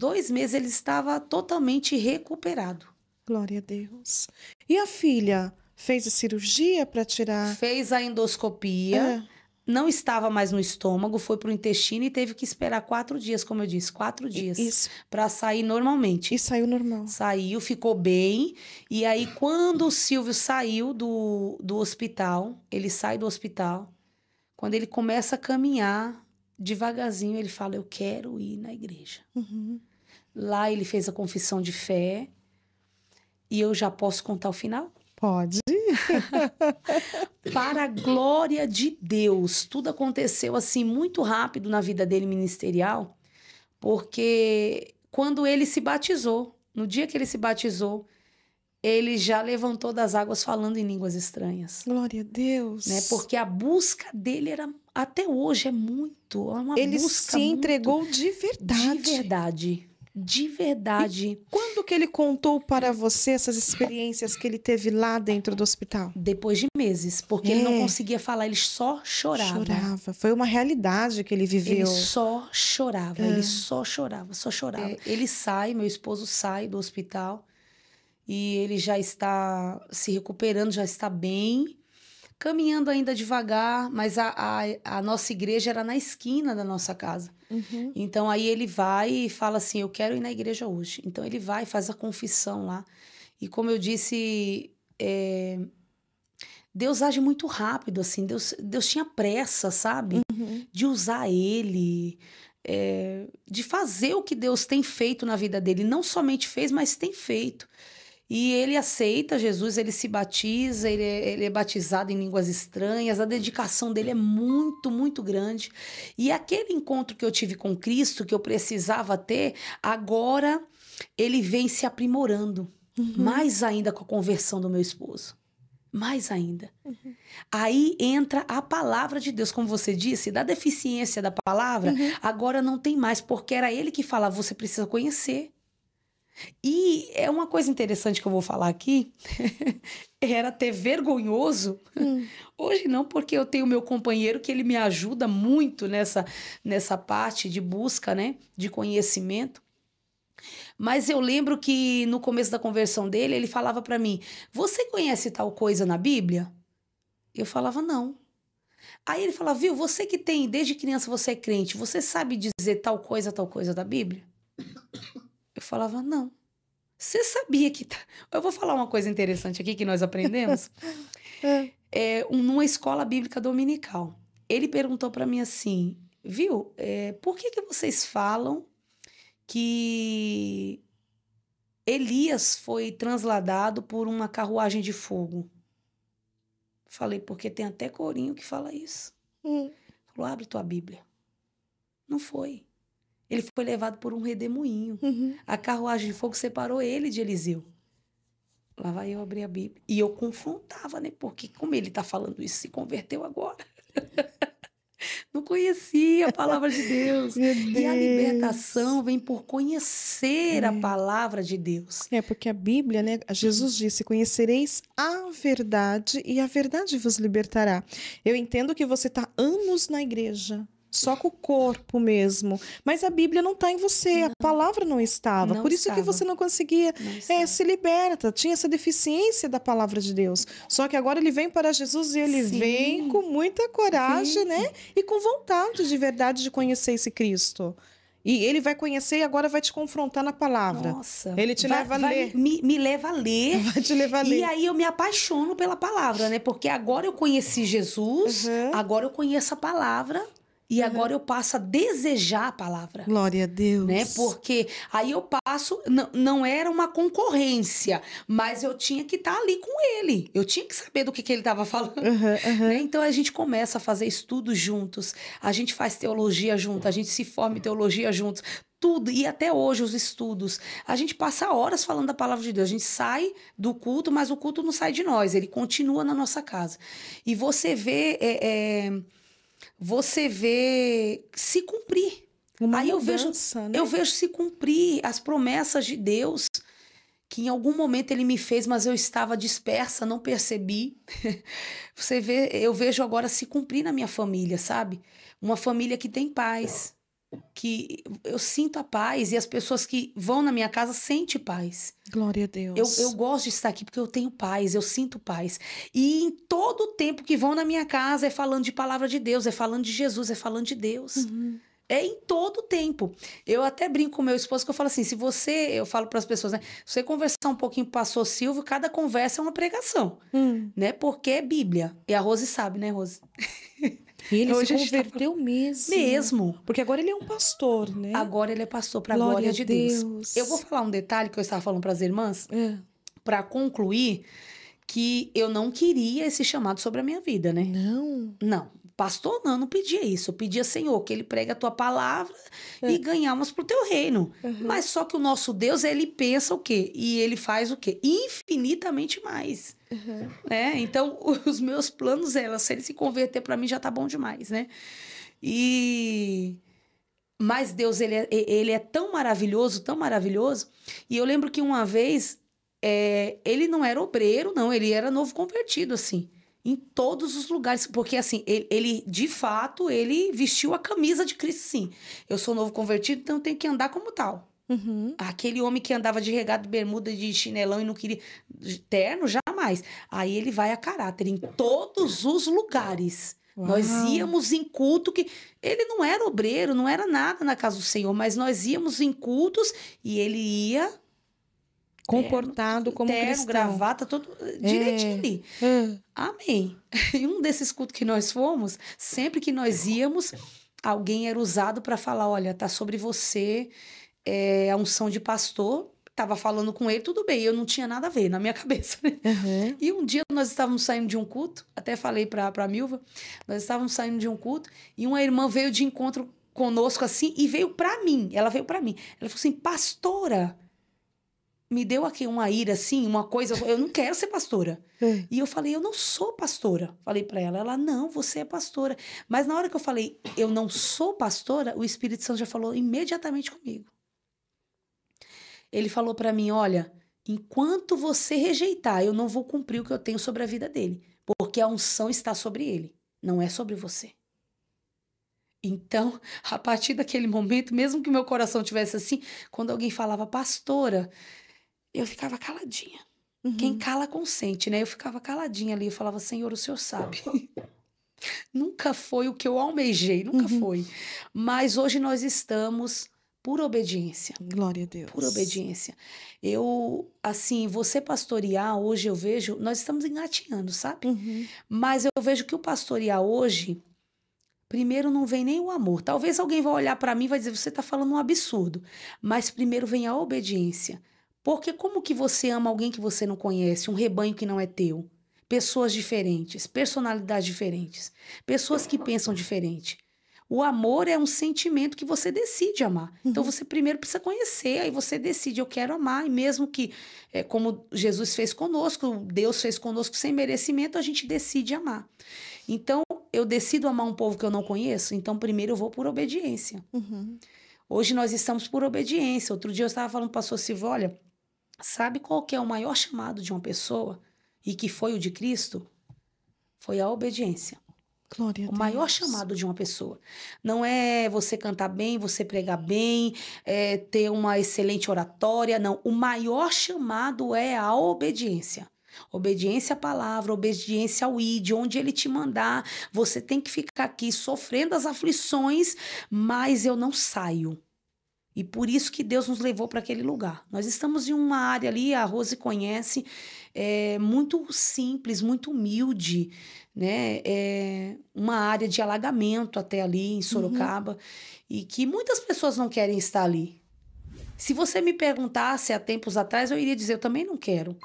ele estava totalmente recuperado. Glória a Deus. E a filha fez a cirurgia para tirar? Fez a endoscopia, não estava mais no estômago, foi para o intestino e teve que esperar 4 dias, como eu disse, 4 dias para sair normalmente. E saiu normal? Saiu, ficou bem. E aí, quando o Silvio saiu do hospital, ele sai do hospital, quando ele começa a caminhar, devagarzinho, ele fala, eu quero ir na igreja. Lá ele fez a confissão de fé. E eu já posso contar o final? Pode. Para a glória de Deus, tudo aconteceu assim muito rápido na vida dele ministerial, porque quando ele se batizou, no dia que ele se batizou, ele já levantou das águas falando em línguas estranhas. Glória a Deus. Né? Porque a busca dele era, até hoje, é uma ele busca se entregou de verdade. De verdade. De verdade. E quando que ele contou para você essas experiências que ele teve lá dentro do hospital? Depois de meses, porque ele não conseguia falar, ele só chorava. Foi uma realidade que ele viveu. Ele só chorava, ele só chorava, só chorava. Ele sai, meu esposo sai do hospital e ele já está se recuperando, já está bem, caminhando ainda devagar, mas a nossa igreja era na esquina da nossa casa. Então aí ele vai e fala assim, eu quero ir na igreja hoje. Então ele vai e faz a confissão lá. E como eu disse, Deus age muito rápido, assim. Deus tinha pressa, sabe? De usar ele, de fazer o que Deus tem feito na vida dele. Não somente fez, mas tem feito. E ele aceita Jesus, ele se batiza, ele é batizado em línguas estranhas, a dedicação dele é muito, muito grande. E aquele encontro que eu tive com Cristo, que eu precisava ter, agora ele vem se aprimorando, mais ainda com a conversão do meu esposo. Mais ainda. Aí entra a palavra de Deus, como você disse, da deficiência da palavra, agora não tem mais, porque era ele que falava, você precisa conhecer. E é uma coisa interessante que eu vou falar aqui, era ter vergonhoso. Hoje não, porque eu tenho meu companheiro que ele me ajuda muito nessa parte de busca, né, de conhecimento. Mas eu lembro que no começo da conversão dele, ele falava para mim, você conhece tal coisa na Bíblia? Eu falava, não. Aí ele falava, viu, você que tem, desde criança você é crente, você sabe dizer tal coisa da Bíblia? Eu falava, não. Você sabia que... Eu vou falar uma coisa interessante aqui que nós aprendemos. Numa escola bíblica dominical. Ele perguntou para mim assim, viu, por que vocês falam que Elias foi transladado por uma carruagem de fogo? Falei, porque tem até corinho que fala isso. Falou, abre tua Bíblia. Não foi. Ele foi levado por um redemoinho. A carruagem de fogo separou ele de Eliseu. Lá vai eu abrir a Bíblia. E eu confrontava, né? Porque como ele está falando isso, se converteu agora. Não conhecia a palavra de Deus. E a libertação vem por conhecer a palavra de Deus. Porque a Bíblia, né? Jesus disse, conhecereis a verdade e a verdade vos libertará. Eu entendo que você está anos na igreja, só com o corpo mesmo. Mas a Bíblia não está em você, a palavra não estava. Por isso que você não conseguia se liberta. Tinha essa deficiência da palavra de Deus. Só que agora ele vem para Jesus e ele vem com muita coragem, né? E com vontade de verdade de conhecer esse Cristo. E ele vai conhecer e agora vai te confrontar na palavra. Nossa. Ele te leva a ler. Me leva a ler. Vai te levar a ler. E aí eu me apaixono pela palavra, né? Porque agora eu conheci Jesus, agora eu conheço a palavra. E agora eu passo a desejar a palavra. Glória a Deus. Né? Porque aí eu passo, não era uma concorrência, mas eu tinha que estar ali com ele. Eu tinha que saber do que ele estava falando. Né? Então a gente começa a fazer estudos juntos, a gente faz teologia junto, a gente se forma em teologia juntos. Tudo, e até hoje os estudos. A gente passa horas falando da palavra de Deus. A gente sai do culto, mas o culto não sai de nós, ele continua na nossa casa. E você vê se cumprir. Uma Aí mudança, né? eu vejo se cumprir as promessas de Deus, que em algum momento ele me fez, mas eu estava dispersa, não percebi. Eu vejo agora se cumprir na minha família, sabe? Uma família que tem paz, que eu sinto a paz, e as pessoas que vão na minha casa sentem paz. Glória a Deus. Eu gosto de estar aqui porque eu tenho paz, eu sinto paz. E em todo o tempo que vão na minha casa é falando de palavra de Deus, é falando de Jesus, é falando de Deus. É em todo o tempo. Eu até brinco com meu esposo que eu falo assim, eu falo para as pessoas, né? Se você conversar um pouquinho com o pastor Silvio, cada conversa é uma pregação, né? Porque é Bíblia. E a Rose sabe, né, Rose? Ele se converteu mesmo. Mesmo. Porque agora ele é um pastor, né? Agora ele é pastor para a glória de Deus. Eu vou falar um detalhe que eu estava falando para as irmãs, para concluir, que eu não queria esse chamado sobre a minha vida, né? Não. Pastor, não pedia isso. Eu pedia, Senhor, que ele pregue a tua palavra e ganhar umas pro teu reino. Mas só que o nosso Deus, ele pensa o quê? E ele faz o quê? Infinitamente mais. Né? Então, os meus planos, se ele se converter para mim, já tá bom demais, né? Mas Deus, ele é tão maravilhoso, tão maravilhoso. E eu lembro que uma vez, ele não era obreiro, não. Ele era novo convertido, assim. Em todos os lugares, porque assim, ele de fato, ele vestiu a camisa de Cristo, sim. Eu sou novo convertido, então eu tenho que andar como tal. Aquele homem que andava de regata, de bermuda, de chinelão e não queria terno, jamais. Aí ele vai a caráter em todos os lugares. Uau. Nós íamos em culto que... Ele não era obreiro, não era nada na casa do Senhor, mas nós íamos em cultos e ele ia... comportado como cristão. Gravata, tudo direitinho ali. Amém. E um desses cultos que nós fomos, sempre que nós íamos, alguém era usado para falar, olha, tá sobre você a unção de pastor. Tava falando com ele, tudo bem, eu não tinha nada a ver na minha cabeça. E um dia nós estávamos saindo de um culto, até falei pra Milva, nós estávamos saindo de um culto e uma irmã veio de encontro conosco assim e veio para mim. Ela veio para mim. Ela falou assim, pastora, me deu aqui uma ira, assim, uma coisa... Eu não quero ser pastora. E eu falei, eu não sou pastora. Falei para ela. Ela, não, você é pastora. Mas na hora que eu falei, eu não sou pastora, o Espírito Santo já falou imediatamente comigo. Ele falou para mim, olha, enquanto você rejeitar, eu não vou cumprir o que eu tenho sobre a vida dele. Porque a unção está sobre ele, não é sobre você. Então, a partir daquele momento, mesmo que meu coração tivesse assim, quando alguém falava, pastora... eu ficava caladinha. Quem cala consente, né? Eu ficava caladinha ali. Eu falava, Senhor, o Senhor sabe. Nunca foi o que eu almejei, nunca foi. Mas hoje nós estamos por obediência. Glória a Deus. Por obediência. Você pastorear, hoje eu vejo, nós estamos engatinhando, sabe? Mas eu vejo que o pastorear hoje, primeiro não vem nem o amor. Talvez alguém vai olhar para mim e vai dizer, você está falando um absurdo. Mas primeiro vem a obediência. Porque como que você ama alguém que você não conhece, um rebanho que não é teu? Pessoas diferentes, personalidades diferentes, pessoas que pensam diferente. O amor é um sentimento que você decide amar. Então você primeiro precisa conhecer, aí você decide, eu quero amar. E mesmo que, como Jesus fez conosco, Deus fez conosco sem merecimento, a gente decide amar. Então eu decido amar um povo que eu não conheço, então primeiro eu vou por obediência. Hoje nós estamos por obediência. Outro dia eu estava falando para o pastor Silvio, olha, sabe qual que é o maior chamado de uma pessoa e que foi o de Cristo? Foi a obediência. Glória a Deus. O maior chamado de uma pessoa. Não é você cantar bem, você pregar bem, ter uma excelente oratória, não. O maior chamado é a obediência. Obediência à palavra, obediência ao ID, onde ele te mandar. Você tem que ficar aqui sofrendo as aflições, mas eu não saio. E por isso que Deus nos levou para aquele lugar. Nós estamos em uma área ali, a Rose conhece, muito simples, muito humilde, né? Uma área de alagamento até ali em Sorocaba, e que muitas pessoas não querem estar ali. Se você me perguntasse há tempos atrás, eu iria dizer, eu também não quero,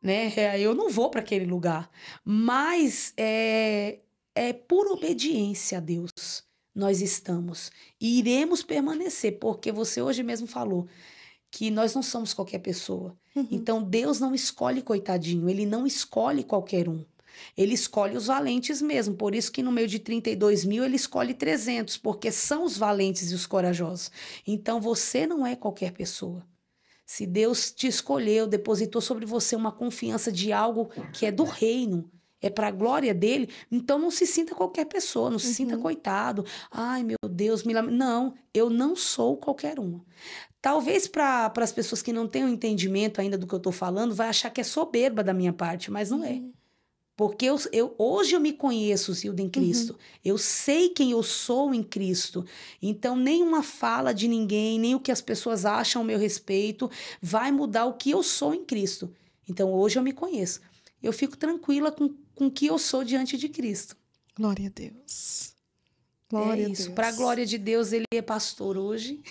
né? Eu não vou para aquele lugar. Mas é por obediência a Deus. Nós estamos e iremos permanecer, porque você hoje mesmo falou que nós não somos qualquer pessoa. Então Deus não escolhe coitadinho, ele não escolhe qualquer um. Ele escolhe os valentes mesmo, por isso que no meio de 32 mil ele escolhe 300, porque são os valentes e os corajosos. Então você não é qualquer pessoa. Se Deus te escolheu, depositou sobre você uma confiança de algo que é do reino, é para a glória dele, então não se sinta qualquer pessoa, não se sinta coitado. Ai, meu Deus, não, eu não sou qualquer uma. Talvez para as pessoas que não tenham entendimento ainda do que eu estou falando, vai achar que é soberba da minha parte, mas não é. Porque hoje eu me conheço, Zilda, em Cristo. Eu sei quem eu sou em Cristo. Então, nenhuma fala de ninguém, nem o que as pessoas acham a meu respeito, vai mudar o que eu sou em Cristo. Então, hoje eu me conheço. Eu fico tranquila com o que eu sou diante de Cristo. Glória a Deus. Glória a Deus. Para a glória de Deus, ele é pastor hoje.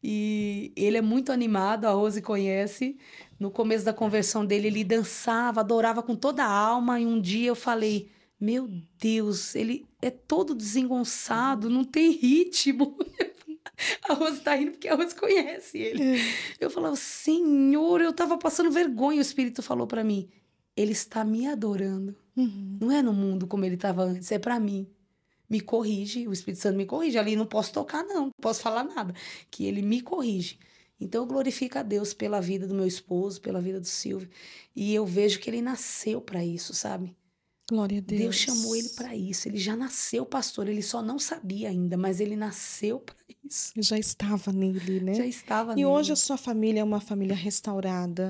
E ele é muito animado, a Rose conhece. No começo da conversão dele, ele dançava, adorava com toda a alma. E um dia eu falei, meu Deus, ele é todo desengonçado, não tem ritmo. A Rose tá rindo porque a Rose conhece ele. Eu falava, Senhor, eu tava passando vergonha. O Espírito falou para mim, ele está me adorando. Não é no mundo como ele estava antes, é para mim. Me corrige, o Espírito Santo me corrige. Ali não posso tocar, não posso falar nada. Que ele me corrige. Então eu glorifico a Deus pela vida do meu esposo, pela vida do Silvio. E eu vejo que ele nasceu para isso, sabe? Glória a Deus. Deus chamou ele para isso. Ele já nasceu pastor, ele só não sabia ainda, mas ele nasceu para isso. Já estava nele, né? Já estava nele. E hoje a sua família é uma família restaurada,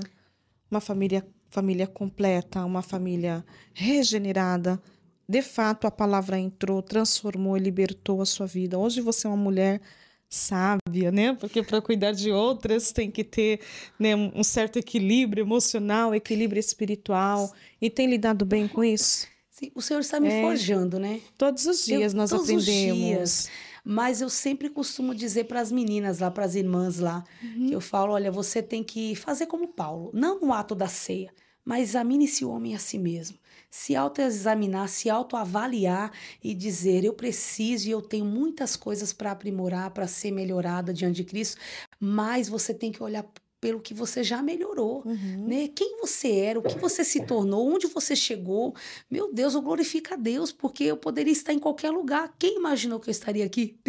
uma família completa, uma família regenerada. De fato, a palavra entrou, transformou e libertou a sua vida. Hoje você é uma mulher sábia, né? Porque para cuidar de outras tem que ter, né, um certo equilíbrio emocional, equilíbrio espiritual. E tem lidado bem com isso? Sim, o Senhor está me forjando, né? Todos os dias nós todos aprendemos. Os dias. Mas eu sempre costumo dizer para as meninas lá, para as irmãs lá, que eu falo, olha, você tem que fazer como Paulo, não no ato da ceia, mas examine-se o homem a si mesmo. Se autoexaminar, se autoavaliar e dizer, eu preciso e eu tenho muitas coisas para aprimorar, para ser melhorada diante de Cristo, mas você tem que olhar pelo que você já melhorou, né? Quem você era, o que você se tornou, onde você chegou. Meu Deus, eu glorifico a Deus, porque eu poderia estar em qualquer lugar. Quem imaginou que eu estaria aqui?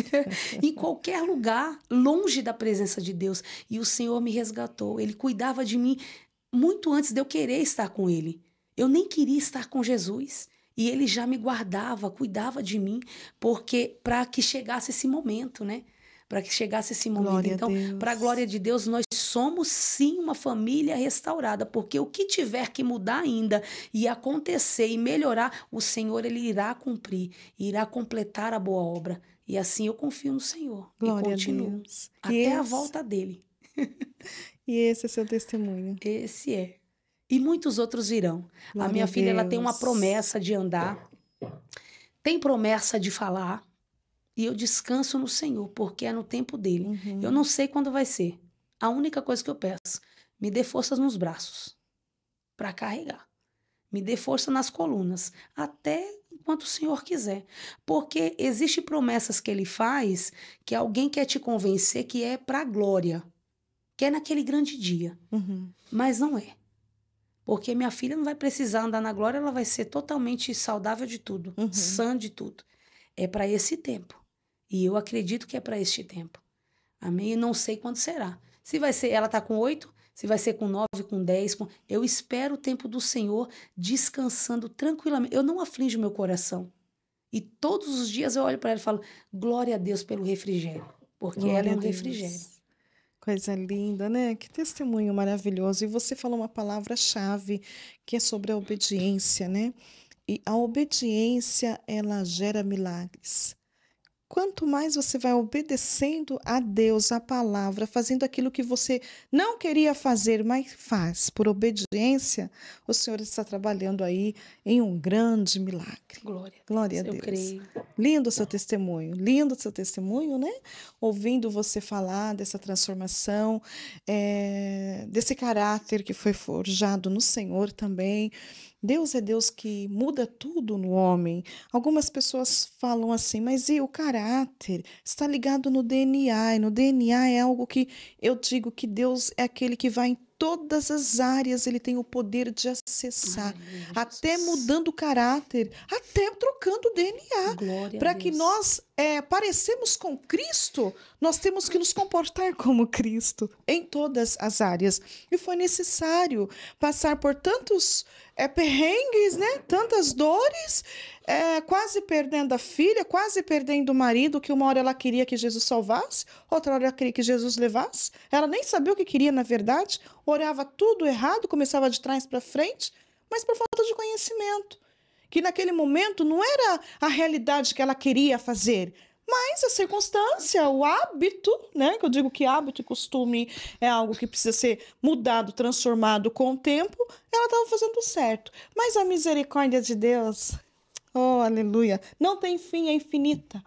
Em qualquer lugar, longe da presença de Deus. E o Senhor me resgatou, Ele cuidava de mim muito antes de eu querer estar com Ele. Eu nem queria estar com Jesus. E ele já me guardava, cuidava de mim, porque para que chegasse esse momento, né? Para que chegasse esse momento. Glória então, para a glória de Deus, nós somos sim uma família restaurada, porque o que tiver que mudar ainda e acontecer e melhorar, o Senhor ele irá cumprir, irá completar a boa obra. E assim eu confio no Senhor. Glória e continuo a Deus. até a volta dele. E esse é seu testemunho. Esse é. E muitos outros virão. Glória a minha filha ela tem uma Deus. promessa de andar, tem promessa de falar, e eu descanso no Senhor, porque é no tempo dele. Eu não sei quando vai ser. A única coisa que eu peço, me dê forças nos braços para carregar. Me dê força nas colunas, até enquanto o Senhor quiser. Porque existem promessas que ele faz que alguém quer te convencer que é para a glória, que é naquele grande dia. Mas não é. Porque minha filha não vai precisar andar na glória, ela vai ser totalmente saudável de tudo, sã de tudo. É para esse tempo. E eu acredito que é para este tempo. Amém? E não sei quando será. Se vai ser, ela está com 8, se vai ser com 9, com 10. Eu espero o tempo do Senhor descansando tranquilamente. Eu não aflijo meu coração. E todos os dias eu olho para ela e falo, glória a Deus pelo refrigério. Porque Glória ela é a um Deus. refrigério. Coisa linda, né? Que testemunho maravilhoso. E você falou uma palavra-chave que é sobre a obediência, né? E a obediência, ela gera milagres. quanto mais você vai obedecendo a Deus, a palavra, fazendo aquilo que você não queria fazer, mas faz por obediência, o Senhor está trabalhando aí em um grande milagre. Glória a Deus. Eu creio. Lindo o seu testemunho, né? Ouvindo você falar dessa transformação, desse caráter que foi forjado no Senhor também. Deus é Deus que muda tudo no homem. Algumas pessoas falam assim, mas e o caráter? Está ligado no DNA, e no DNA é algo que eu digo que Deus é aquele que vai em todas as áreas, ele tem o poder de acessar, até mudando o caráter, até trocando o DNA. Para que nós parecemos com Cristo, nós temos que nos comportar como Cristo em todas as áreas. E foi necessário passar por tantos perrengues, né? Tantas dores, quase perdendo a filha, quase perdendo o marido, que uma hora ela queria que Jesus salvasse, outra hora ela queria que Jesus levasse. Ela nem sabia o que queria, na verdade, orava tudo errado, começava de trás para frente, mas por falta de conhecimento. Que naquele momento não era a realidade que ela queria fazer, mas a circunstância, o hábito, né? Que eu digo que hábito e costume é algo que precisa ser mudado, transformado com o tempo, ela estava fazendo certo. Mas a misericórdia de Deus, oh, aleluia, não tem fim, é infinita.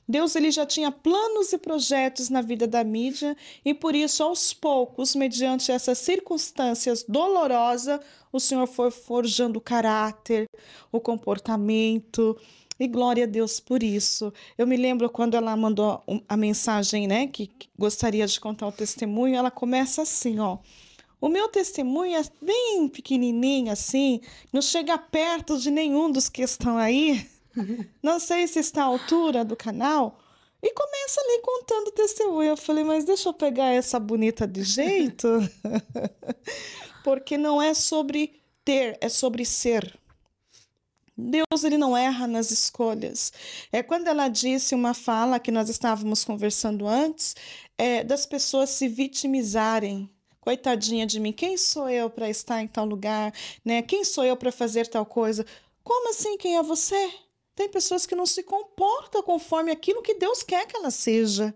Deus ele já tinha planos e projetos na vida da Mídia e por isso, aos poucos, mediante essas circunstâncias dolorosas, o Senhor foi forjando o caráter, o comportamento. E glória a Deus por isso. Eu me lembro quando ela mandou a mensagem, né, que gostaria de contar o testemunho, ela começa assim, ó. O meu testemunho é bem pequenininho assim, não chega perto de nenhum dos que estão aí. Não sei se está à altura do canal. E começa ali contando o testemunho. Eu falei, mas deixa eu pegar essa bonita de jeito. Porque não é sobre ter, é sobre ser. Deus ele não erra nas escolhas. Quando ela disse uma fala que nós estávamos conversando antes, das pessoas se vitimizarem. Coitadinha de mim, quem sou eu para estar em tal lugar? Né? Quem sou eu para fazer tal coisa? Como assim, quem é você? Tem pessoas que não se comportam conforme aquilo que Deus quer que ela seja.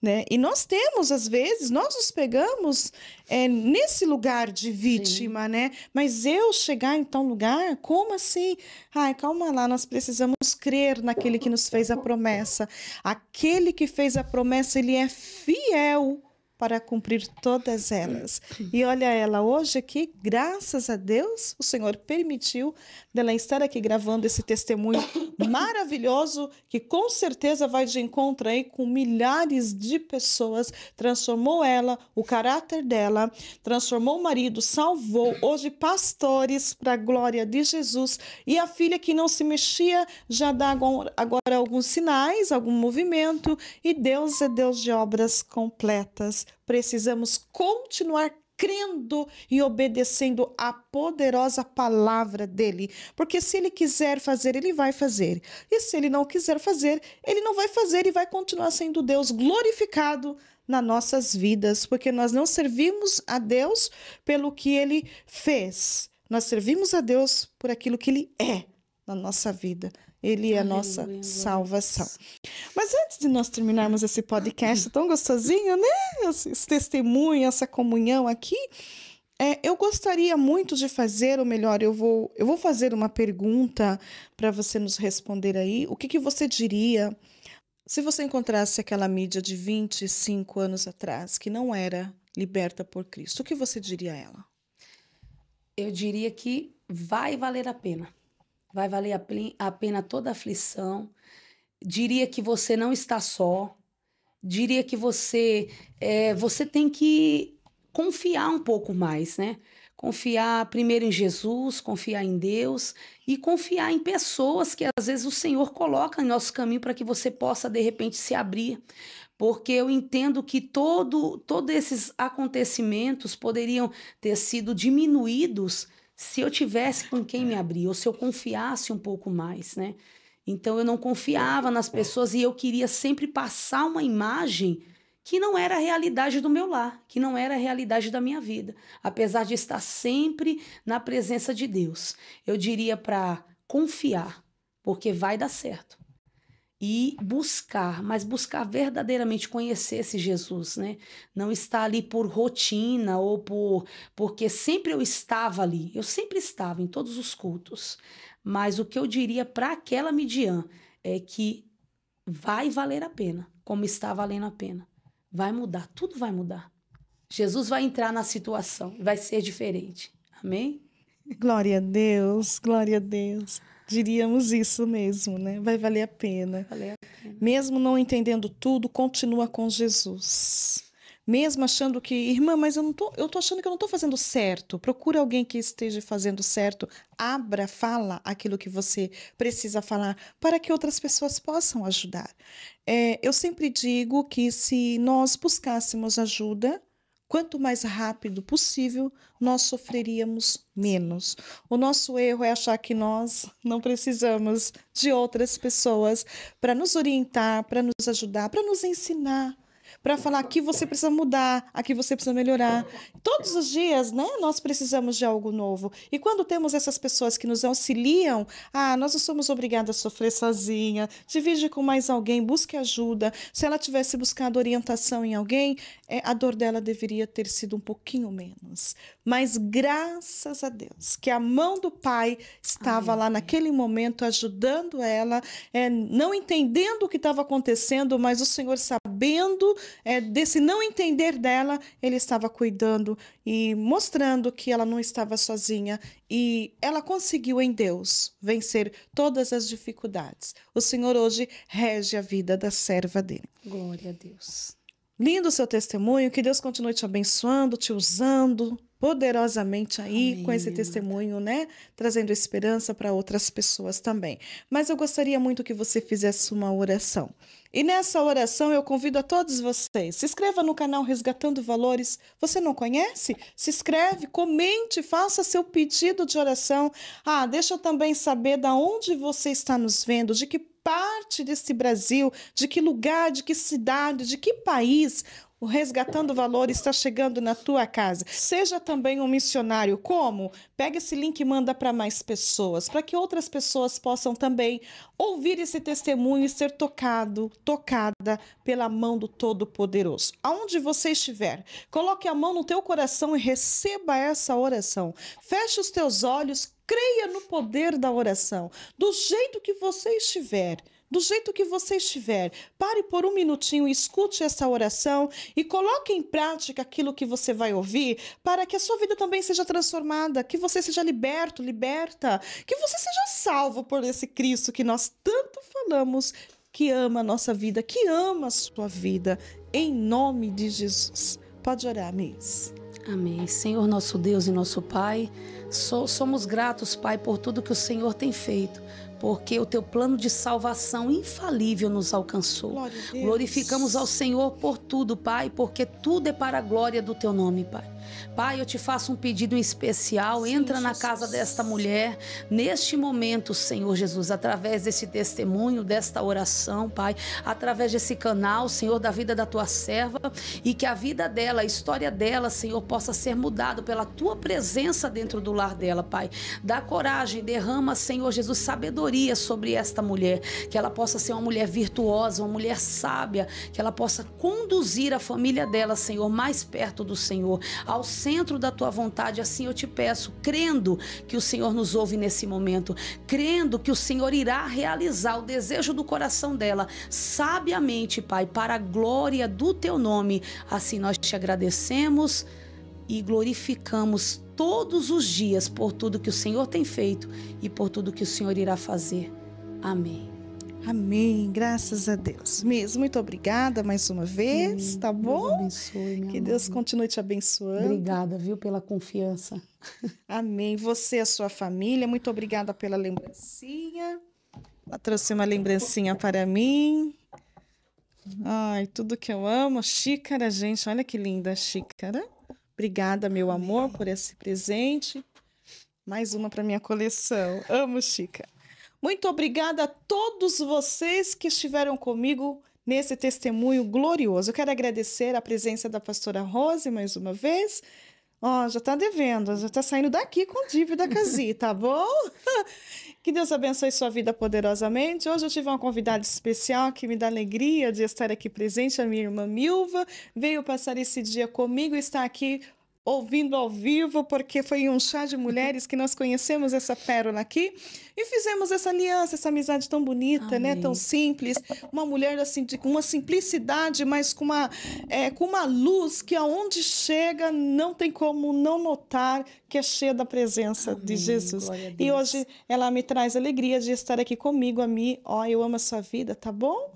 Né? E nós temos, às vezes, nós nos pegamos nesse lugar de vítima, né? Mas eu chegar em tal lugar, como assim? Ai, calma lá, nós precisamos crer naquele que nos fez a promessa. Aquele que fez a promessa, ele é fiel para cumprir todas elas. E olha ela hoje aqui, graças a Deus, o Senhor permitiu dela estar aqui gravando esse testemunho maravilhoso, que com certeza vai de encontro aí com milhares de pessoas, transformou ela, o caráter dela, transformou o marido, salvou hoje pastores para a glória de Jesus, e a filha que não se mexia já dá agora alguns sinais, algum movimento, e Deus é Deus de obras completas. Precisamos continuar crendo e obedecendo a poderosa palavra dele, porque se ele quiser fazer, ele vai fazer, e se ele não quiser fazer, ele não vai fazer e vai continuar sendo Deus glorificado nas nossas vidas, porque nós não servimos a Deus pelo que ele fez, nós servimos a Deus por aquilo que ele é na nossa vida. Ele é a nossa salvação. Mas antes de nós terminarmos esse podcast tão gostosinho, né? Esse testemunho, essa comunhão aqui, eu gostaria muito de fazer, ou melhor, eu vou fazer uma pergunta para você nos responder aí. O que você diria se você encontrasse aquela Mídia de 25 anos atrás, que não era liberta por Cristo? O que você diria a ela? Eu diria que vai valer a pena. Vai valer a pena toda a aflição. Diria que você não está só. Diria que você tem que confiar um pouco mais, né? Confiar primeiro em Jesus, confiar em Deus e confiar em pessoas que às vezes o Senhor coloca em nosso caminho para que você possa, de repente, se abrir. Porque eu entendo que todos esses acontecimentos poderiam ter sido diminuídos se eu tivesse com quem me abrir, ou se eu confiasse um pouco mais, né? Então, eu não confiava nas pessoas e eu queria sempre passar uma imagem que não era a realidade do meu lar, que não era a realidade da minha vida, apesar de estar sempre na presença de Deus. Eu diria para confiar, porque vai dar certo. e buscar, mas buscar verdadeiramente conhecer esse Jesus, né? Não estar ali por rotina ou porque sempre eu estava ali. Eu sempre estava em todos os cultos. Mas o que eu diria para aquela Midian é que vai valer a pena, como está valendo a pena. Vai mudar, tudo vai mudar. Jesus vai entrar na situação, vai ser diferente. Amém? Glória a Deus, glória a Deus. Diríamos isso mesmo, né? Vai valer a pena. Vai valer a pena. Mesmo não entendendo tudo, continua com Jesus. Mesmo achando que, irmã, mas eu tô achando que eu não estou fazendo certo. Procura alguém que esteja fazendo certo. Abra, fala aquilo que você precisa falar para que outras pessoas possam ajudar. Eu sempre digo que se nós buscássemos ajuda, quanto mais rápido possível, nós sofreríamos menos. O nosso erro é achar que nós não precisamos de outras pessoas para nos orientar, para nos ajudar, para nos ensinar, para falar aqui você precisa mudar, aqui você precisa melhorar. Todos os dias, né, nós precisamos de algo novo. E quando temos essas pessoas que nos auxiliam, nós não somos obrigadas a sofrer sozinha. Divide com mais alguém, busque ajuda. Se ela tivesse buscado orientação em alguém, a dor dela deveria ter sido um pouquinho menos. Mas graças a Deus, que a mão do Pai estava lá naquele momento ajudando ela, não entendendo o que estava acontecendo, mas o Senhor sabendo desse não entender dela, ele estava cuidando e mostrando que ela não estava sozinha e ela conseguiu em Deus vencer todas as dificuldades. O Senhor hoje rege a vida da serva dele. Glória a Deus. Lindo o seu testemunho, que Deus continue te abençoando, te usando poderosamente aí. Amém. Com esse testemunho, né? Trazendo esperança para outras pessoas também. Mas eu gostaria muito que você fizesse uma oração. E nessa oração eu convido a todos vocês, se inscreva no canal Resgatando Valores. Você não conhece? Se inscreve, comente, faça seu pedido de oração. Deixa eu também saber de onde você está nos vendo, de que parte desse Brasil, de que lugar, de que cidade, de que país o Resgatando Valores está chegando na tua casa. Seja também um missionário. Como? Pega esse link e manda para mais pessoas, para que outras pessoas possam também ouvir esse testemunho e ser tocada pela mão do Todo-Poderoso. Aonde você estiver, coloque a mão no teu coração e receba essa oração. Feche os teus olhos, creia no poder da oração. Do jeito que você estiver, pare por um minutinho, escute essa oração e coloque em prática aquilo que você vai ouvir para que a sua vida também seja transformada, que você seja liberta, que você seja salvo por esse Cristo que nós tanto falamos, que ama a nossa vida, que ama a sua vida, em nome de Jesus. Pode orar, Miss. Amém. Senhor, nosso Deus e nosso Pai, somos gratos, Pai, por tudo que o Senhor tem feito, porque o teu plano de salvação infalível nos alcançou. Glorificamos ao Senhor por tudo, Pai, porque tudo é para a glória do teu nome, Pai. Pai, eu te faço um pedido em especial. Sim, entra na casa desta mulher neste momento, Senhor Jesus, através desse testemunho, desta oração, Pai, através desse canal, Senhor, da vida da tua serva, e que a vida dela, a história dela, Senhor, possa ser mudada pela tua presença dentro do lar dela, Pai. Dá coragem, derrama, Senhor Jesus, sabedoria sobre esta mulher, que ela possa ser uma mulher virtuosa, uma mulher sábia, que ela possa conduzir a família dela, Senhor, mais perto do Senhor, ao centro da tua vontade. Assim eu te peço, crendo que o Senhor nos ouve nesse momento, crendo que o Senhor irá realizar o desejo do coração dela, sabiamente, Pai, para a glória do teu nome. Assim nós te agradecemos e glorificamos todos os dias por tudo que o Senhor tem feito e por tudo que o Senhor irá fazer. Amém. Amém, graças a Deus. Mesmo, muito obrigada mais uma vez, tá bom? Deus abençoe, que Deus continue te abençoando. Obrigada, viu, pela confiança. Amém. Você e a sua família, muito obrigada pela lembrancinha. Ela trouxe uma lembrancinha para mim. Ai, tudo que eu amo. Xícara, gente, olha que linda a xícara. Obrigada, meu amor, por esse presente. Mais uma para minha coleção. Amo xícara. Muito obrigada a todos vocês que estiveram comigo nesse testemunho glorioso. Eu quero agradecer a presença da pastora Rose mais uma vez, Ó, já tá devendo, já tá saindo daqui com dívida Casi, tá bom? Que Deus abençoe sua vida poderosamente. Hoje eu tive uma convidada especial que me dá alegria de estar aqui presente, a minha irmã Milva. Veio passar esse dia comigo e está aqui ouvindo ao vivo, porque foi em um chá de mulheres que nós conhecemos essa pérola aqui e fizemos essa aliança, essa amizade tão bonita, né? Tão simples. Uma mulher assim, com uma simplicidade, mas com uma luz que aonde chega não tem como não notar que é cheia da presença de Jesus. E hoje ela me traz alegria de estar aqui comigo, a mim. Ó, eu amo a sua vida, tá bom?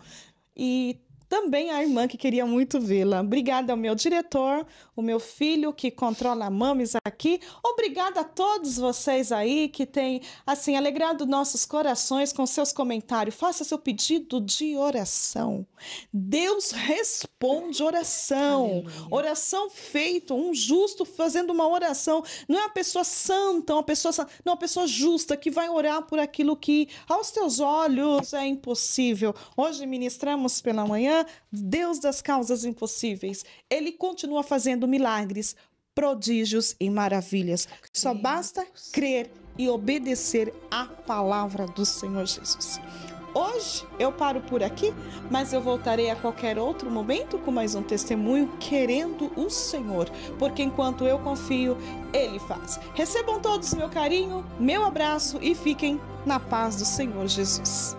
E também a irmã que queria muito vê-la. Obrigada ao meu diretor, o meu filho que controla a Mames aqui. Obrigada a todos vocês aí que têm, assim, alegrado nossos corações com seus comentários. Faça seu pedido de oração. Deus responde oração. Aleluia. Oração feita, um justo fazendo uma oração. Não é uma pessoa santa, uma pessoa justa que vai orar por aquilo que aos teus olhos é impossível. Hoje ministramos pela manhã Deus das causas impossíveis. Ele continua fazendo milagres, prodígios e maravilhas. Só basta crer e obedecer à palavra do Senhor Jesus. Hoje eu paro por aqui, mas eu voltarei a qualquer outro momento com mais um testemunho, querendo o Senhor, porque enquanto eu confio, Ele faz. Recebam todos meu carinho, meu abraço e fiquem na paz do Senhor Jesus.